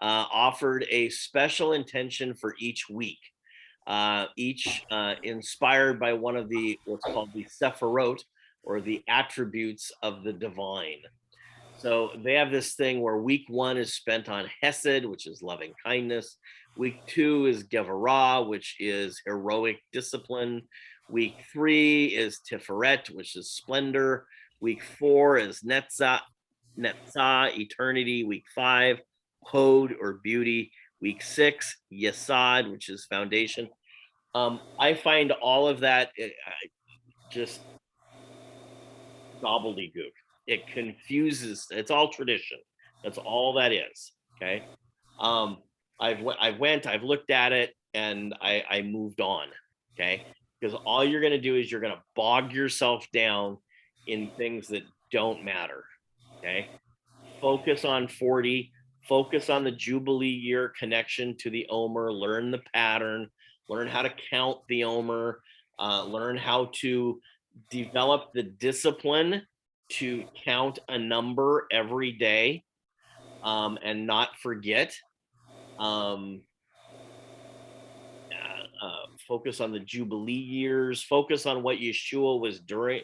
offered a special intention for each week, each inspired by one of what's called the Sephirot, or the attributes of the divine. So they have this thing where week 1 is spent on Hesed, which is loving kindness. Week 2 is Gevarah, which is heroic discipline. Week 3 is Tiferet, which is splendor. Week 4 is Netzah, eternity. Week 5, Hod, or beauty. Week 6, Yesod, which is foundation. I find all of that just gobbledygook. It confuses. It's all tradition. That's all that is. Okay. I've looked at it, and I moved on. Okay. Because all you're going to do is you're going to bog yourself down in things that don't matter. Okay. Focus on 40, focus on the Jubilee year connection to the Omer, learn the pattern, learn how to count the Omer, learn how to develop the discipline to count a number every day, and not forget. Focus on the Jubilee years, focus on what Yeshua was doing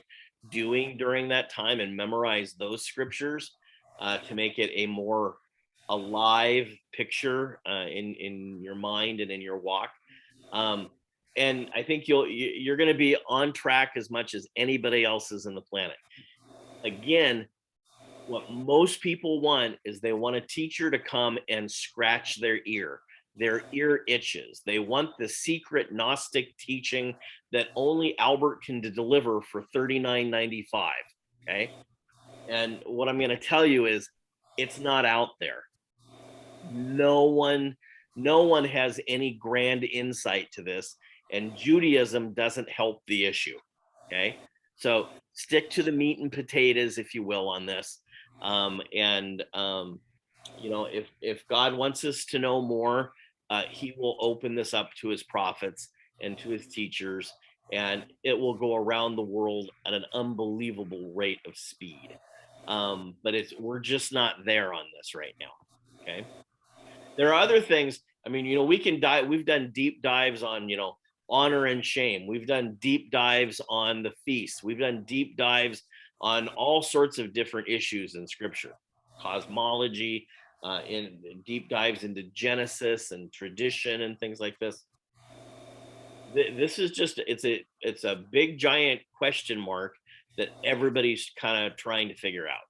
during that time, and memorize those scriptures to make it a more alive picture in your mind and in your walk. And I think you're going to be on track as much as anybody else is in the planet. Again, what most people want is they want a teacher to come and scratch their ear. Their ear itches. They want the secret Gnostic teaching that only Albert can deliver for $39.95. Okay. And what I'm going to tell you is it's not out there. No one has any grand insight to this, and Judaism doesn't help the issue. Okay. So stick to the meat and potatoes, if you will, on this. You know, if God wants us to know more, he will open this up to his prophets and to his teachers, and it will go around the world at an unbelievable rate of speed. But we're just not there on this right now. Okay. There are other things. I mean, you know, we've done deep dives on, you know, honor and shame. We've done deep dives on the feast. We've done deep dives on all sorts of different issues in scripture, cosmology, in deep dives into Genesis and tradition and things like this. This is just, it's a big giant question mark that everybody's kind of trying to figure out.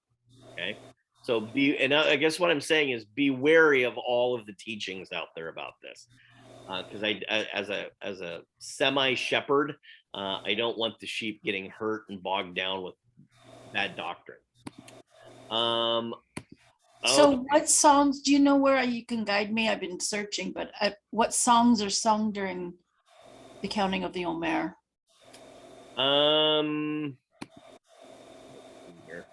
Okay. So I guess what I'm saying is be wary of all of the teachings out there about this. Because as a semi shepherd, I don't want the sheep getting hurt and bogged down with bad doctrine. So what songs, do you know where you can guide me? I've been searching, but what songs are sung during the counting of the Omer? Here.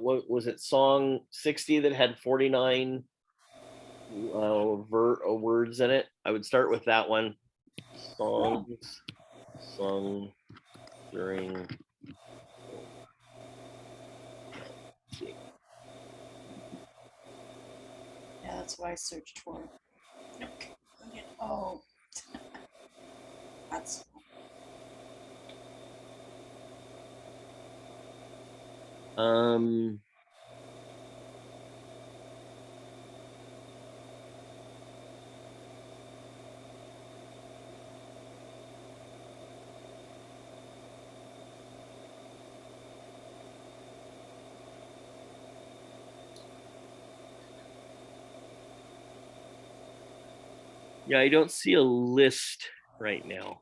What was it? Song 60 that had 49 words in it. I would start with that one. Songs sung during. Yeah, that's what I searched for. Okay. Oh, that's. Yeah, I don't see a list right now.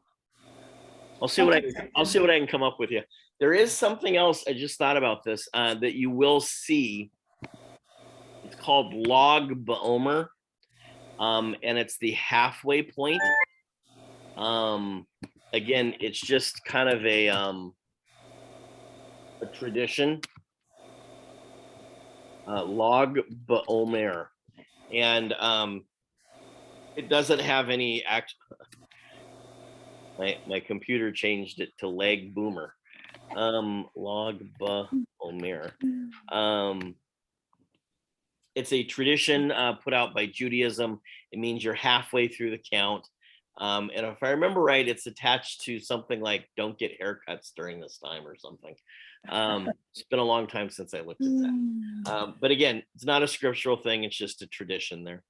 I'll see what I can come up with you. There is something else I just thought about this that you will see. It's called Log Ba'omer, and it's the halfway point. Again, it's just kind of a tradition. Log Ba'omer, and it doesn't have any act. My computer changed it to leg boomer. Log Ba'omer. It's a tradition put out by Judaism. It means you're halfway through the count. And if I remember right, it's attached to something like don't get haircuts during this time or something. It's been a long time since I looked at that. But again, it's not a scriptural thing. It's just a tradition there.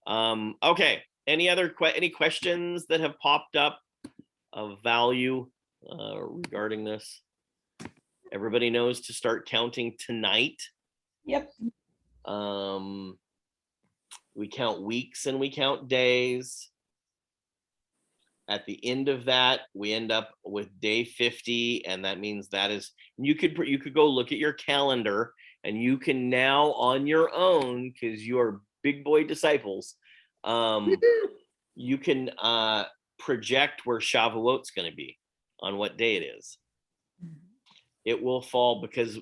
Okay. Any questions that have popped up of value regarding this? Everybody knows to start counting tonight. Yep. We count weeks and we count days. At the end of that, we end up with day 50, and that means that is, you could go look at your calendar, and you can now on your own, because you are big boy disciples, you can project where Shavuot's going to be, on what day it is. It will fall because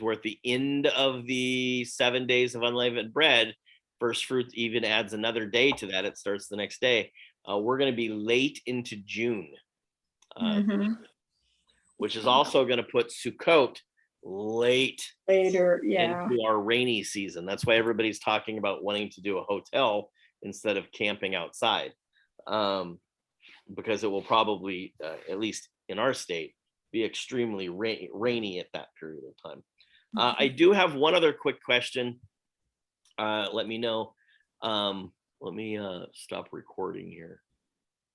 we're at the end of the 7 days of unleavened bread. First fruits even adds another day to that. It starts the next day. We're going to be late into June, Mhm. which is also going to put Sukkot late Later, yeah. into our rainy season. That's why everybody's talking about wanting to do a hotel instead of camping outside, because it will probably, at least in our state, be extremely rainy at that period of time. I do have one other quick question. Let me know. Let me stop recording here.